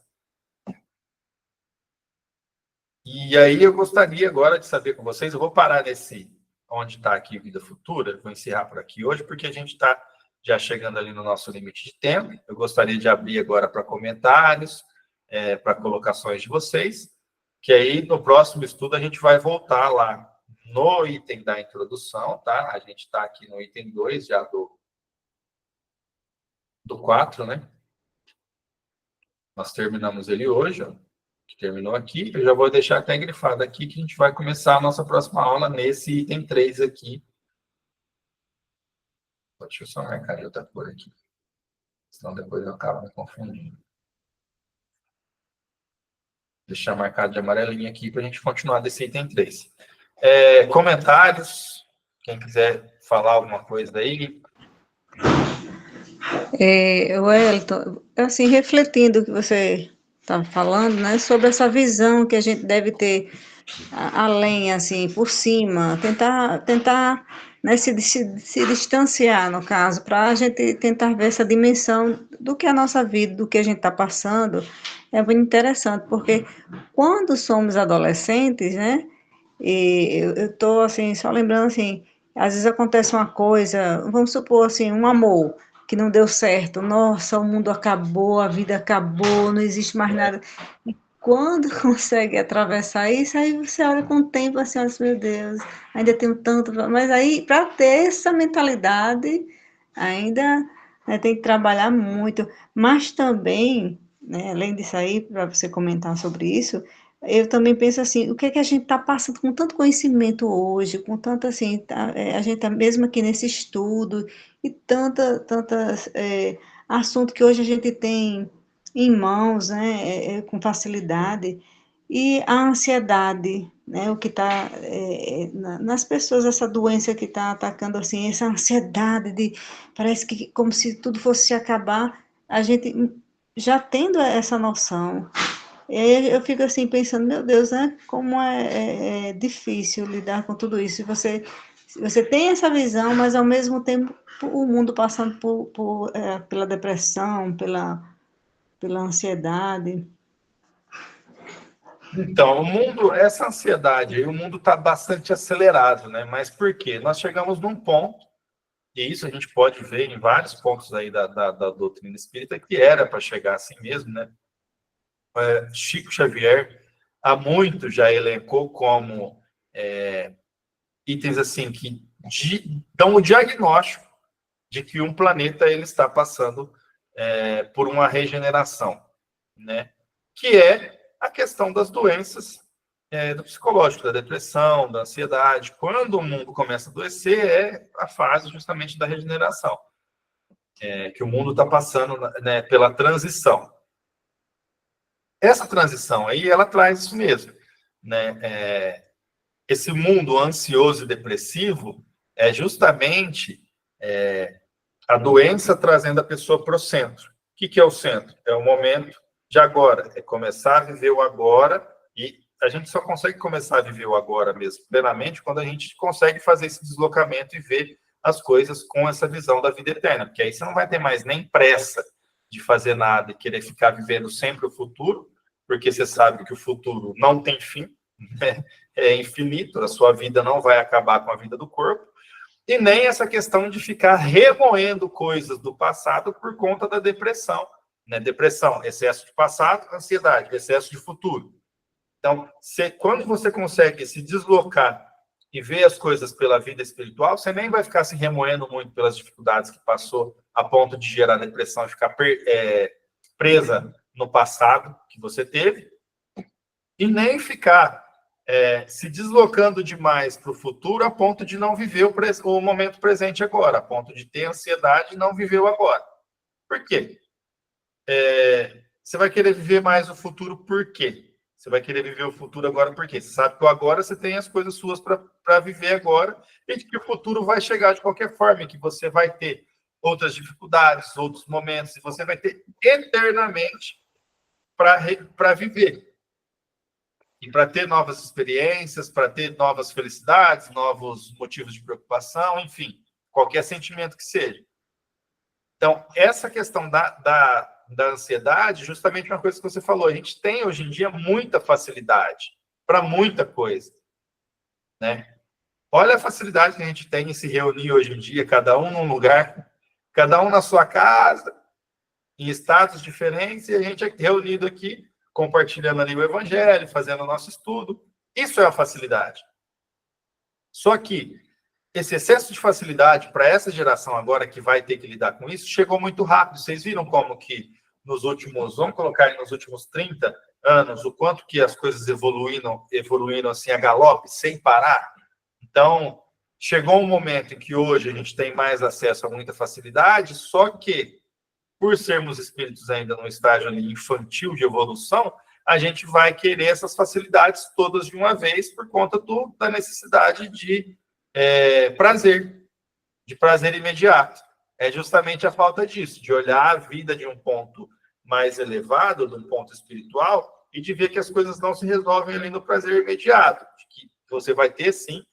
E aí eu gostaria agora de saber com vocês, eu vou parar nesse, onde está aqui Vida Futura, vou encerrar por aqui hoje, porque a gente está já chegando ali no nosso limite de tempo. Eu gostaria de abrir agora para comentários, para colocações de vocês, que aí no próximo estudo a gente vai voltar lá no item da introdução, tá? A gente está aqui no item 2 já do 4, né? Nós terminamos ele hoje, ó, que terminou aqui. Eu já vou deixar até grifado aqui que a gente vai começar a nossa próxima aula nesse item 3 aqui. Deixa eu só marcar de outra cor aqui, senão depois eu acabo me confundindo. Deixar marcado de amarelinho aqui para a gente continuar desse item 3. Comentários, quem quiser falar alguma coisa aí. Wellington, assim, refletindo o que você está falando, né, sobre essa visão que a gente deve ter além, assim, por cima, tentar né, se distanciar, no caso, para a gente tentar ver essa dimensão do que é a nossa vida, do que a gente está passando, é muito interessante, porque quando somos adolescentes, né, e eu estou, assim, só lembrando, assim, às vezes acontece uma coisa, vamos supor, assim, um amor que não deu certo, nossa, o mundo acabou, a vida acabou, não existe mais nada. E quando consegue atravessar isso, aí você olha com o tempo assim, olha, meu Deus, ainda tenho tanto, mas aí, para ter essa mentalidade, ainda né, tem que trabalhar muito, mas também, né, além disso aí, para você comentar sobre isso, eu também penso assim, o que é que a gente está passando com tanto conhecimento hoje, com tanto assim, a gente está mesmo aqui nesse estudo, e tantas assuntos que hoje a gente tem em mãos, né, com facilidade, e a ansiedade, né, o que está nas pessoas, essa doença que está atacando, assim, essa ansiedade de, parece que como se tudo fosse se acabar, a gente já tendo essa noção, eu fico assim pensando, meu Deus, né, como é difícil lidar com tudo isso, se você tem essa visão, mas ao mesmo tempo o mundo passando pela depressão, pela ansiedade. Então, o mundo, essa ansiedade aí, o mundo está bastante acelerado, né? Mas por quê? Nós chegamos num ponto, e isso a gente pode ver em vários pontos aí da doutrina espírita, que era para chegar assim mesmo, né? Chico Xavier, há muito já elencou como itens assim que dão o diagnóstico de que um planeta ele está passando por uma regeneração, né? Que é a questão das doenças do psicológico, da depressão, da ansiedade. Quando o mundo começa a adoecer, é a fase justamente da regeneração, que o mundo está passando, né, pela transição. Essa transição aí, ela traz isso mesmo, né? Esse mundo ansioso e depressivo é justamente a doença trazendo a pessoa para o centro. O que é o centro? É o momento de agora, é começar a viver o agora, e a gente só consegue começar a viver o agora mesmo, plenamente, quando a gente consegue fazer esse deslocamento e ver as coisas com essa visão da vida eterna, porque aí você não vai ter mais nem pressa de fazer nada e querer ficar vivendo sempre o futuro, porque você sabe que o futuro não tem fim, né? É infinito, a sua vida não vai acabar com a vida do corpo, e nem essa questão de ficar remoendo coisas do passado por conta da depressão, né? Depressão, excesso de passado, ansiedade, excesso de futuro. Então, quando você consegue se deslocar e ver as coisas pela vida espiritual, você nem vai ficar se remoendo muito pelas dificuldades que passou a ponto de gerar depressão e ficar presa no passado que você teve, e nem ficar se deslocando demais para o futuro a ponto de não viver o momento presente agora, a ponto de ter ansiedade e não viver o agora. Por quê? Você vai querer viver mais o futuro por quê? Você vai querer viver o futuro agora por quê? Você sabe que o agora você tem as coisas suas para viver agora, e que o futuro vai chegar de qualquer forma, que você vai ter outras dificuldades, outros momentos, e você vai ter eternamente para viver. E para ter novas experiências, para ter novas felicidades, novos motivos de preocupação, enfim, qualquer sentimento que seja. Então, essa questão da ansiedade, justamente uma coisa que você falou, a gente tem hoje em dia muita facilidade para muita coisa, né? Olha a facilidade que a gente tem em se reunir hoje em dia, cada um num lugar, cada um na sua casa, em estados diferentes, e a gente é reunido aqui, compartilhando ali o evangelho, fazendo o nosso estudo. Isso é a facilidade. Só que esse excesso de facilidade para essa geração agora que vai ter que lidar com isso, chegou muito rápido. Vocês viram como que nos últimos, vamos colocar aí nos últimos 30 anos, o quanto que as coisas evoluíram assim a galope, sem parar. Então, chegou um momento em que hoje a gente tem mais acesso a muita facilidade, só que, por sermos espíritos ainda no estágio ali infantil de evolução, a gente vai querer essas facilidades todas de uma vez por conta da necessidade de prazer imediato. É justamente a falta disso, de olhar a vida de um ponto mais elevado, de um ponto espiritual, e de ver que as coisas não se resolvem ali no prazer imediato, que você vai ter, sim,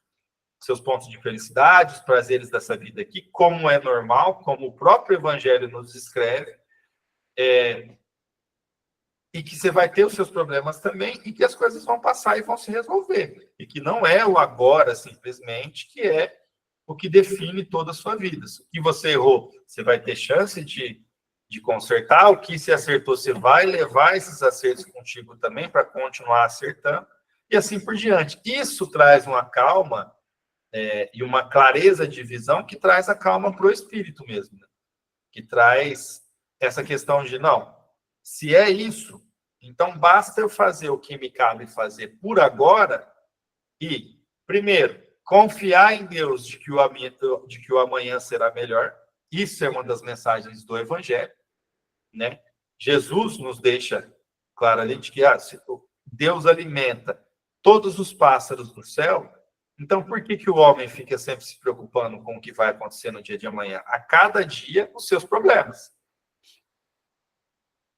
seus pontos de felicidade, os prazeres dessa vida aqui, como é normal, como o próprio Evangelho nos descreve, e que você vai ter os seus problemas também, e que as coisas vão passar e vão se resolver. E que não é o agora, simplesmente, que é o que define toda a sua vida. O que você errou, você vai ter chance de consertar. O que se acertou, você vai levar esses acertos contigo também para continuar acertando. E assim por diante. Isso traz uma calma e uma clareza de visão que traz a calma para o espírito mesmo. Né? Que traz essa questão de, não, se é isso, então basta eu fazer o que me cabe fazer por agora e, primeiro, confiar em Deus de que o amanhã será melhor. Isso é uma das mensagens do Evangelho. Né? Jesus nos deixa claro ali de que Deus alimenta todos os pássaros do céu. Então, por que o homem fica sempre se preocupando com o que vai acontecer no dia de amanhã? A cada dia, os seus problemas.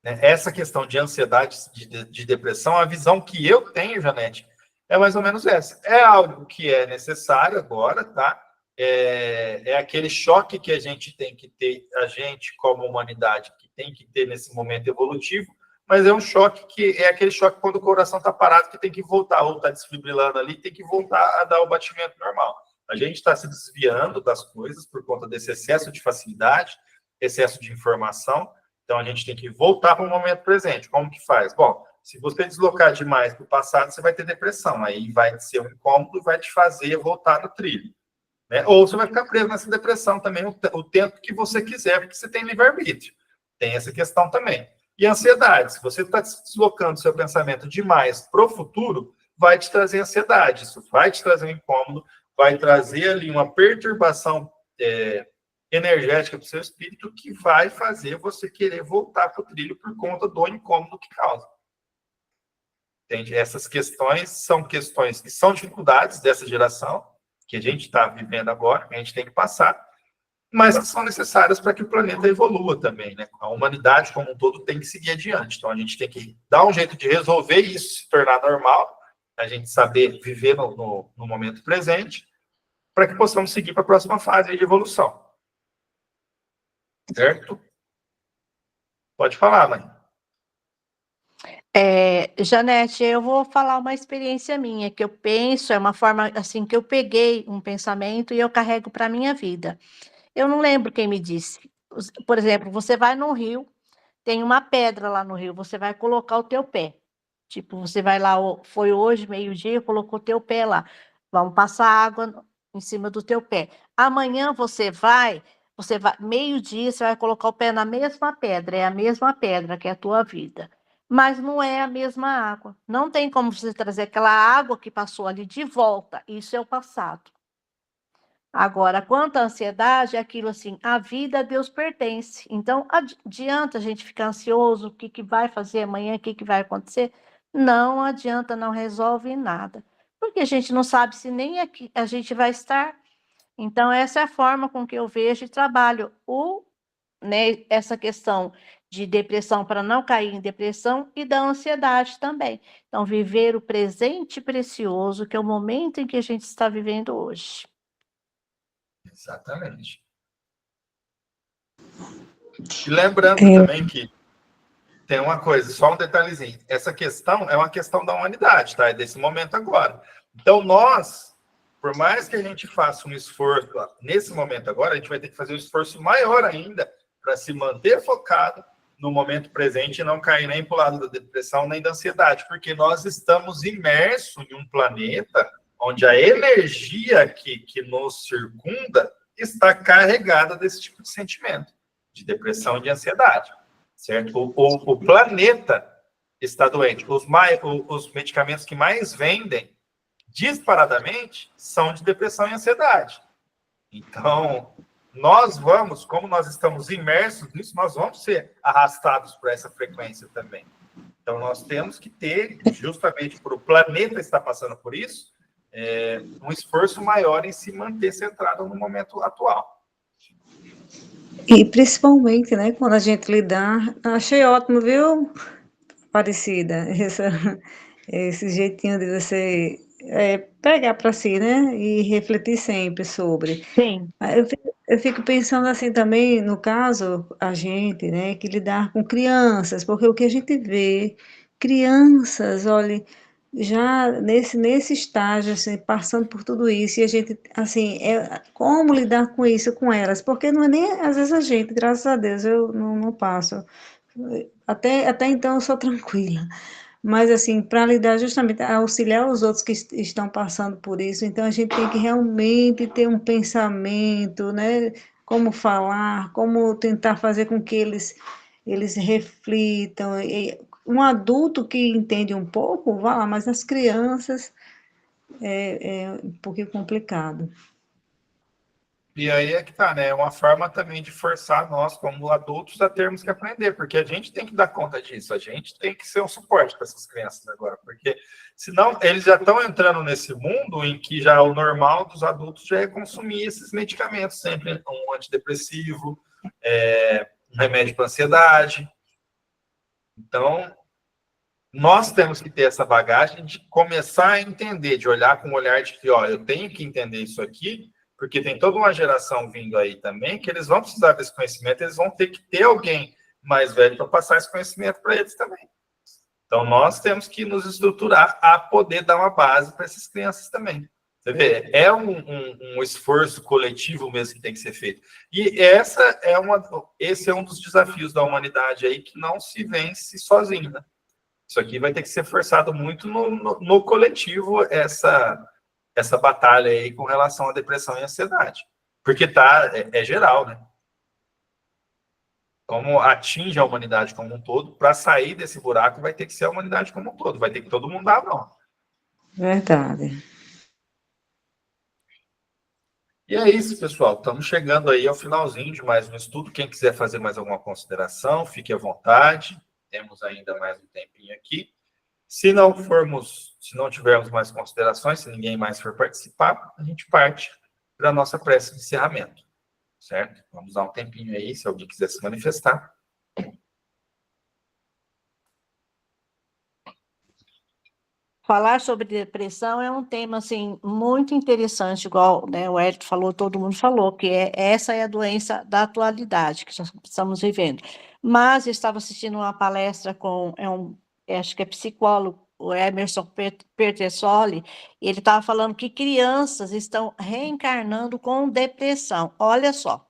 Essa questão de ansiedade, de depressão, a visão que eu tenho, Janete, é mais ou menos essa. É algo que é necessário agora, tá? É aquele choque que a gente tem que ter, a gente como humanidade, que tem que ter nesse momento evolutivo, mas é um choque que é aquele choque quando o coração está parado, que tem que voltar, ou está desfibrilando ali, tem que voltar a dar o batimento normal. A gente está se desviando das coisas por conta desse excesso de facilidade, excesso de informação. Então, a gente tem que voltar para o momento presente. Como que faz? Bom, se você deslocar demais para o passado, você vai ter depressão. Aí vai ser um incômodo e vai te fazer voltar no trilho. Né? Ou você vai ficar preso nessa depressão também o tempo que você quiser, porque você tem livre-arbítrio. Tem essa questão também. E ansiedade. Se você está deslocando seu pensamento demais para o futuro, vai te trazer ansiedade. Isso vai te trazer um incômodo, vai trazer ali uma perturbação energética para o seu espírito que vai fazer você querer voltar para o trilho por conta do incômodo que causa. Entende? Essas questões são questões que são dificuldades dessa geração, que a gente está vivendo agora, que a gente tem que passar, mas que são necessárias para que o planeta evolua também. Né? A humanidade como um todo tem que seguir adiante. Então, a gente tem que dar um jeito de resolver isso, se tornar normal, a gente saber viver no momento presente, para que possamos seguir para a próxima fase de evolução. Certo? Pode falar, mãe. Janete, eu vou falar uma experiência minha, que eu penso, é uma forma assim que eu peguei um pensamento e eu carrego para a minha vida. Eu não lembro quem me disse. Por exemplo, você vai no rio, tem uma pedra lá no rio, você vai colocar o teu pé. Tipo, você vai lá, foi hoje, meio-dia, colocou o teu pé lá. Vamos passar água em cima do teu pé. Amanhã você vai, meio-dia, você vai colocar o pé na mesma pedra, é a mesma pedra que é a tua vida. Mas não é a mesma água. Não tem como você trazer aquela água que passou ali de volta. Isso é o passado. Agora, quanto à ansiedade, é aquilo assim, a vida a Deus pertence. Então, adianta a gente ficar ansioso, o que vai fazer amanhã, o que vai acontecer? Não adianta, não resolve nada. Porque a gente não sabe se nem aqui a gente vai estar. Então, essa é a forma com que eu vejo e trabalho essa questão de depressão para não cair em depressão e da ansiedade também. Então, viver o presente precioso, que é o momento em que a gente está vivendo hoje. Exatamente. E lembrando também que tem uma coisa, só um detalhezinho. Essa questão é uma questão da humanidade, tá? É desse momento agora. Então, nós, por mais que a gente faça um esforço, nesse momento agora, a gente vai ter que fazer um esforço maior ainda para se manter focado no momento presente e não cair nem para o lado da depressão nem da ansiedade, porque nós estamos imersos em um planeta onde a energia que nos circunda está carregada desse tipo de sentimento, de depressão e de ansiedade, certo? O planeta está doente. Os medicamentos que mais vendem, disparadamente, são de depressão e ansiedade. Então, como nós estamos imersos nisso, nós vamos ser arrastados por essa frequência também. Então, nós temos que ter, justamente por o planeta estar passando por isso, um esforço maior em se manter centrado no momento atual. E principalmente, né, quando a gente lidar, achei ótimo, viu, Aparecida, esse jeitinho de você pegar para si, né, e refletir sempre sobre. Sim. Eu fico pensando assim também, no caso, a gente, né, que lidar com crianças, porque o que a gente vê, crianças, olha, já nesse estágio, assim, passando por tudo isso, e a gente, assim, como lidar com isso com elas? Porque não é nem, às vezes, a gente, graças a Deus, eu não passo. Até então eu sou tranquila. Mas, assim, para lidar justamente, auxiliar os outros que estão passando por isso, então a gente tem que realmente ter um pensamento, né? Como falar, como tentar fazer com que eles reflitam. Um adulto que entende um pouco, vá lá, mas as crianças é um pouquinho complicado. E aí é que tá, né? É uma forma também de forçar nós, como adultos, a termos que aprender, porque a gente tem que dar conta disso, a gente tem que ser um suporte para essas crianças agora, porque senão eles já estão entrando nesse mundo em que já o normal dos adultos já é consumir esses medicamentos, sempre um antidepressivo, um remédio para ansiedade. Então, nós temos que ter essa bagagem de começar a entender, de olhar com o olhar de que, ó, eu tenho que entender isso aqui, porque tem toda uma geração vindo aí também que eles vão precisar desse conhecimento, eles vão ter que ter alguém mais velho para passar esse conhecimento para eles também. Então, nós temos que nos estruturar a poder dar uma base para essas crianças também. Você vê, é um esforço coletivo mesmo que tem que ser feito. E esse é um dos desafios da humanidade aí que não se vence sozinho, né? Isso aqui vai ter que ser forçado muito no coletivo, essa batalha aí com relação à depressão e ansiedade. Porque é geral, né? Como atinge a humanidade como um todo, para sair desse buraco vai ter que ser a humanidade como um todo, vai ter que todo mundo dar a mão. Verdade. E é isso, pessoal. Estamos chegando aí ao finalzinho de mais um estudo. Quem quiser fazer mais alguma consideração, fique à vontade. Temos ainda mais um tempinho aqui. Se não tivermos mais considerações, se ninguém mais for participar, a gente parte para a nossa prece de encerramento, certo? Vamos dar um tempinho aí, se alguém quiser se manifestar. Falar sobre depressão é um tema, assim, muito interessante, igual, né, o Hélio falou, todo mundo falou, que essa é a doença da atualidade que nós estamos vivendo. Mas eu estava assistindo uma palestra com, acho que é psicólogo, o Emerson Pertessoli, e ele estava falando que crianças estão reencarnando com depressão. Olha só.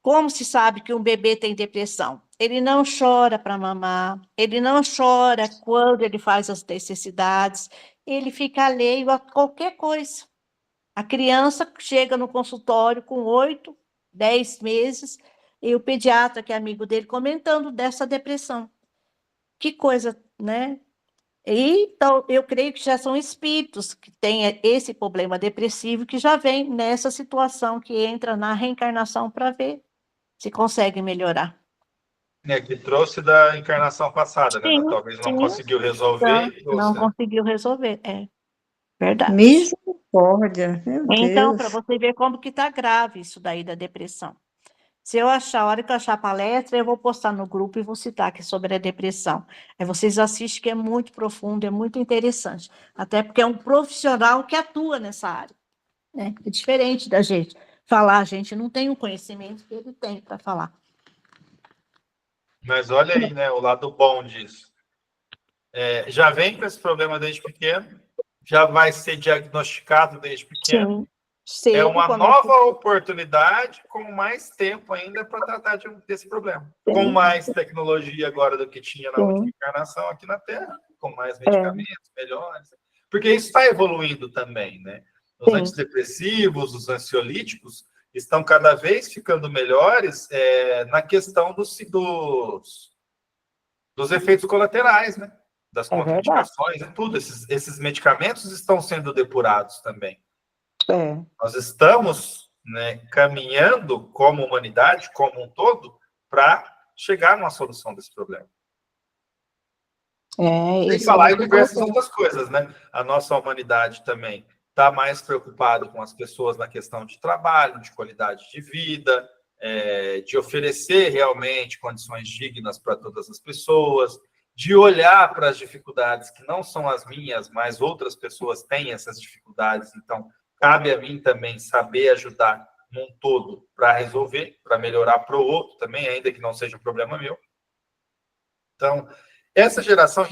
Como se sabe que um bebê tem depressão? Ele não chora para mamar, ele não chora quando ele faz as necessidades, ele fica alheio a qualquer coisa. A criança chega no consultório com 8, 10 meses, e o pediatra, que é amigo dele, comentando dessa depressão. Que coisa, né? Então, eu creio que já são espíritos que têm esse problema depressivo, que já vem nessa situação, que entra na reencarnação para ver se consegue melhorar. Que trouxe da encarnação passada, né? Sim, Talvez não sim. conseguiu resolver. Não conseguiu resolver, verdade. Misericórdia, meu Então, para Deus. você ver como que está grave isso daí da depressão. Se eu achar, a hora que eu achar a palestra, eu vou postar no grupo e vou citar aqui sobre a depressão. Aí vocês assistem, que é muito profundo, é muito interessante. Até porque é um profissional que atua nessa área, né? É diferente da gente falar, a gente não tem o conhecimento que ele tem para falar. Mas olha aí, né, o lado bom disso. Já vem com esse problema desde pequeno, já vai ser diagnosticado desde pequeno. Sim. Cedo, É uma quando nova oportunidade com mais tempo ainda para tratar desse problema. Com mais tecnologia agora do que tinha na última encarnação aqui na Terra, com mais medicamentos melhores. Porque isso está evoluindo também, né? Os antidepressivos, os ansiolíticos estão cada vez ficando melhores na questão dos efeitos colaterais, né? Das contraindicações e tudo. Esses medicamentos estão sendo depurados também. Nós estamos, né, caminhando como humanidade, como um todo, para chegar numa solução desse problema. Sem falar em diversas outras coisas, né? A nossa humanidade também está mais preocupada com as pessoas na questão de trabalho, de qualidade de vida, de oferecer realmente condições dignas para todas as pessoas, de olhar para as dificuldades que não são as minhas, mas outras pessoas têm essas dificuldades, então cabe a mim também saber ajudar num todo para resolver, para melhorar para o outro também, ainda que não seja um problema meu. Então, essa geração,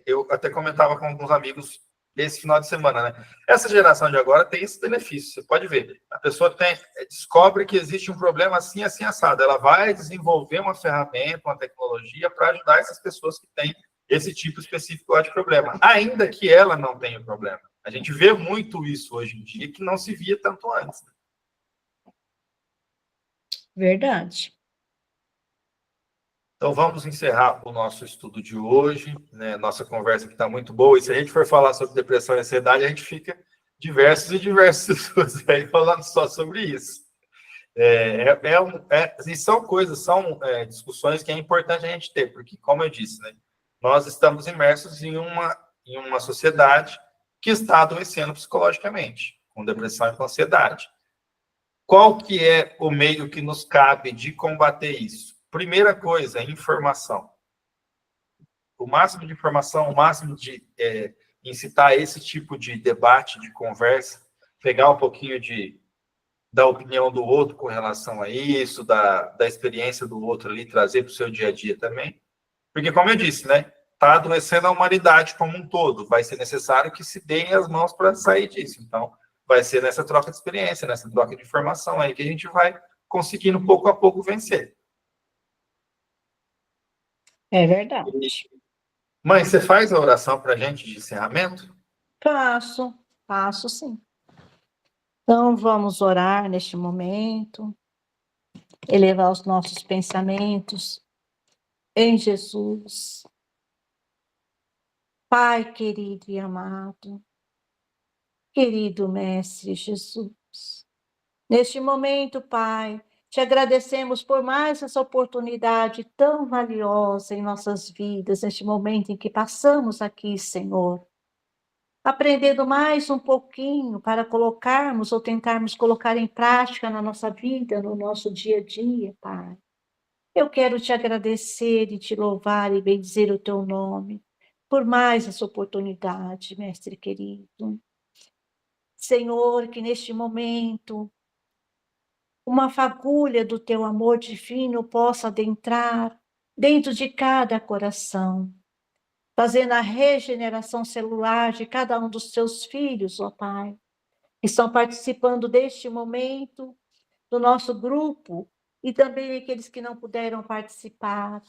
eu até comentava com alguns amigos esse final de semana, né? Essa geração de agora tem esse benefício, você pode ver. A pessoa descobre que existe um problema assim, assim, assado. Ela vai desenvolver uma ferramenta, uma tecnologia para ajudar essas pessoas que têm esse tipo específico de problema, ainda que ela não tenha o problema. A gente vê muito isso hoje em dia, que não se via tanto antes. Verdade. Então, vamos encerrar o nosso estudo de hoje, né? Nossa conversa aqui está muito boa, e se a gente for falar sobre depressão e ansiedade, a gente fica diversos estudos aí falando só sobre isso. E são discussões que é importante a gente ter, porque, como eu disse, né, nós estamos imersos em uma sociedade que está adoecendo psicologicamente, com depressão e com ansiedade. Qual que é o meio que nos cabe de combater isso? Primeira coisa, informação. O máximo de informação, o máximo de incitar esse tipo de debate, de conversa, pegar um pouquinho da opinião do outro com relação a isso, da experiência do outro ali, trazer para o seu dia a dia também. Porque, como eu disse, né, está adoecendo a humanidade como um todo. Vai ser necessário que se deem as mãos para sair disso. Então, vai ser nessa troca de experiência, nessa troca de informação aí que a gente vai conseguindo, pouco a pouco, vencer. É verdade. Mãe, você faz a oração para a gente de encerramento? Faço sim. Então, vamos orar neste momento, elevar os nossos pensamentos em Jesus. Pai querido e amado, querido Mestre Jesus, neste momento, Pai, te agradecemos por mais essa oportunidade tão valiosa em nossas vidas, neste momento em que passamos aqui, Senhor, aprendendo mais um pouquinho para colocarmos ou tentarmos colocar em prática na nossa vida, no nosso dia a dia, Pai. Eu quero te agradecer e te louvar e bendizer o teu nome por mais essa oportunidade, Mestre querido. Senhor, que neste momento uma fagulha do teu amor divino possa adentrar dentro de cada coração, fazendo a regeneração celular de cada um dos teus filhos, ó Pai, que estão participando deste momento, do nosso grupo, e também aqueles que não puderam participar.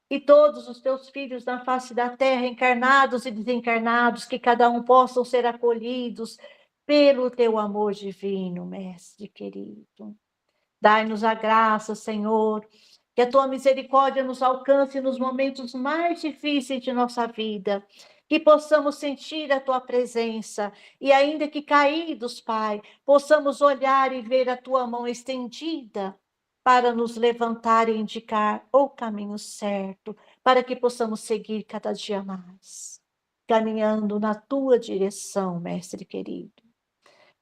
E todos os teus filhos na face da terra, encarnados e desencarnados, que cada um possam ser acolhidos pelo teu amor divino, Mestre querido. Dai-nos a graça, Senhor, que a tua misericórdia nos alcance nos momentos mais difíceis de nossa vida, que possamos sentir a tua presença e, ainda que caídos, Pai, possamos olhar e ver a tua mão estendida para nos levantar e indicar o caminho certo, para que possamos seguir cada dia mais, caminhando na tua direção, Mestre querido.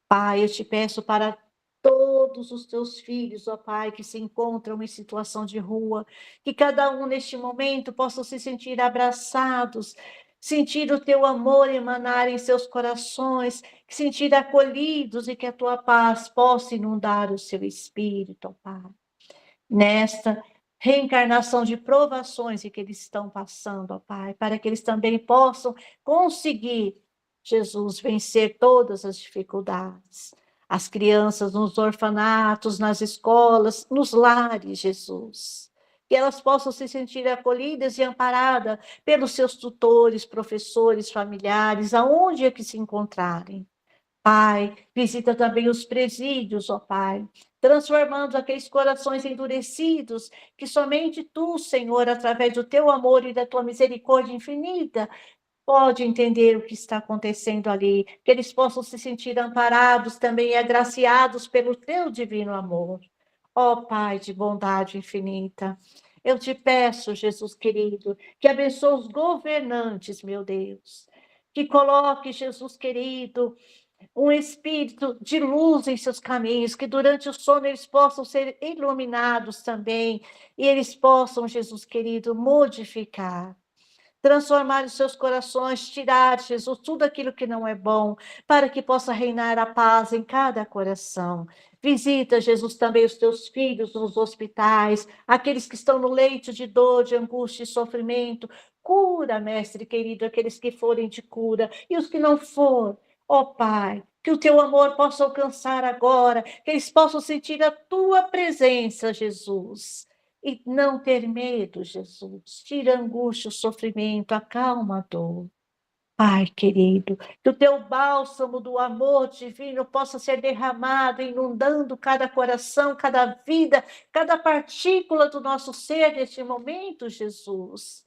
Pai, eu te peço para todos os teus filhos, ó Pai, que se encontram em situação de rua, que cada um neste momento possa se sentir abraçados, sentir o teu amor emanar em seus corações, sentir acolhidos e que a tua paz possa inundar o seu espírito, ó Pai. Nesta reencarnação de provações que eles estão passando, ó Pai, para que eles também possam conseguir, Jesus, vencer todas as dificuldades. As crianças nos orfanatos, nas escolas, nos lares, Jesus. Que elas possam se sentir acolhidas e amparadas pelos seus tutores, professores, familiares, aonde é que se encontrarem. Pai, visita também os presídios, ó Pai, transformando aqueles corações endurecidos que somente Tu, Senhor, através do Teu amor e da Tua misericórdia infinita, pode entender o que está acontecendo ali, que eles possam se sentir amparados também e agraciados pelo Teu divino amor. Ó Pai de bondade infinita, eu te peço, Jesus querido, que abençoe os governantes, meu Deus, que coloque, Jesus querido, um espírito de luz em seus caminhos, que durante o sono eles possam ser iluminados também, e eles possam, Jesus querido, modificar, transformar os seus corações, tirar, Jesus, tudo aquilo que não é bom, para que possa reinar a paz em cada coração. Visita, Jesus, também os teus filhos nos hospitais, aqueles que estão no leito de dor, de angústia e sofrimento. Cura, mestre querido, aqueles que forem de cura, e os que não for, ó Pai, que o teu amor possa alcançar agora, que eles possam sentir a tua presença, Jesus. E não ter medo, Jesus. Tira a angústia, o sofrimento, acalma a dor. Pai querido, que o teu bálsamo do amor divino possa ser derramado, inundando cada coração, cada vida, cada partícula do nosso ser neste momento, Jesus.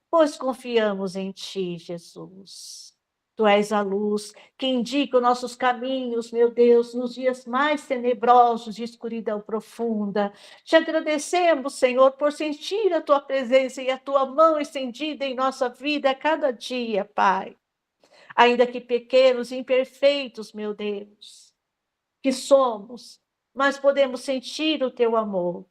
Pois confiamos em ti, Jesus. Tu és a luz que indica os nossos caminhos, meu Deus, nos dias mais tenebrosos de escuridão profunda. Te agradecemos, Senhor, por sentir a tua presença e a tua mão estendida em nossa vida a cada dia, Pai. Ainda que pequenos e imperfeitos, meu Deus, que somos, mas podemos sentir o teu amor.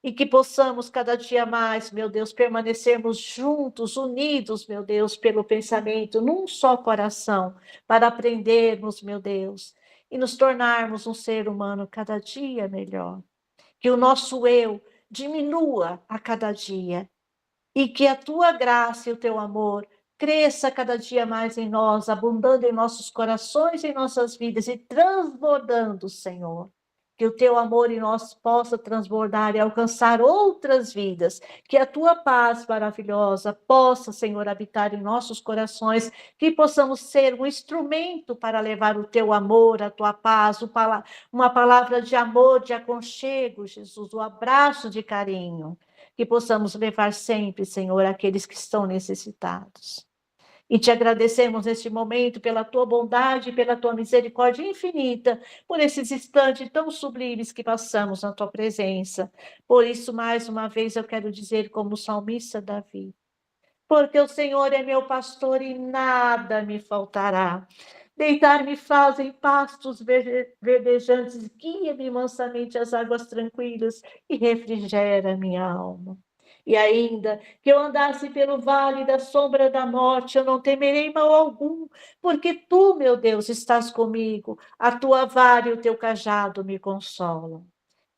E que possamos cada dia mais, meu Deus, permanecermos juntos, unidos, meu Deus, pelo pensamento, num só coração, para aprendermos, meu Deus, e nos tornarmos um ser humano cada dia melhor. Que o nosso eu diminua a cada dia e que a tua graça e o teu amor cresça cada dia mais em nós, abundando em nossos corações, em nossas vidas e transbordando, Senhor. Que o teu amor em nós possa transbordar e alcançar outras vidas. Que a tua paz maravilhosa possa, Senhor, habitar em nossos corações. Que possamos ser um instrumento para levar o teu amor, a tua paz, uma palavra de amor, de aconchego, Jesus, um abraço de carinho. Que possamos levar sempre, Senhor, aqueles que estão necessitados. E te agradecemos neste momento pela tua bondade, pela tua misericórdia infinita, por esses instantes tão sublimes que passamos na tua presença. Por isso, mais uma vez, eu quero dizer como o salmista Davi, porque o Senhor é meu pastor e nada me faltará. Deitar-me faz em pastos verdejantes, guia-me mansamente às águas tranquilas e refrigera minha alma. E ainda que eu andasse pelo vale da sombra da morte, eu não temerei mal algum, porque tu, meu Deus, estás comigo, a tua vara e o teu cajado me consolam.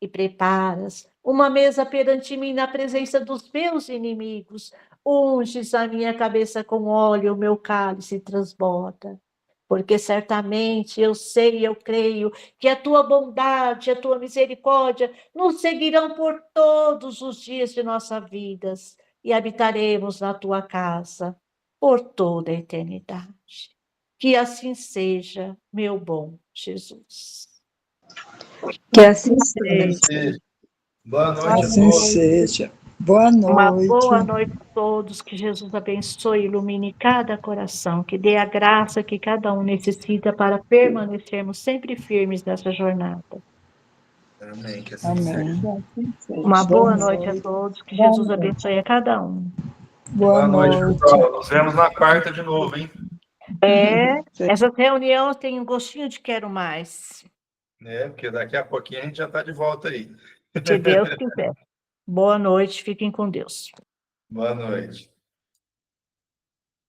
E preparas uma mesa perante mim na presença dos meus inimigos, unges a minha cabeça com óleo, o meu cálice transborda. Porque certamente eu sei, eu creio, que a tua bondade, a tua misericórdia nos seguirão por todos os dias de nossas vidas e habitaremos na tua casa por toda a eternidade. Que assim seja, meu bom Jesus. Que assim seja. Boa noite a Assim todos. seja. Boa Uma noite. boa noite a todos, que Jesus abençoe e ilumine cada coração, que dê a graça que cada um necessita para permanecermos sempre firmes nessa jornada. Amém, que assim Amém. seja. Uma boa Boa noite a noite. todos, que Boa Jesus noite. abençoe a cada um. Boa noite, noite. pessoal. Nos vemos na quarta de novo, hein? Essa reunião tem um gostinho de quero mais, Porque daqui a pouquinho a gente já está de volta aí. se Deus quiser. Boa noite, fiquem com Deus. Boa noite.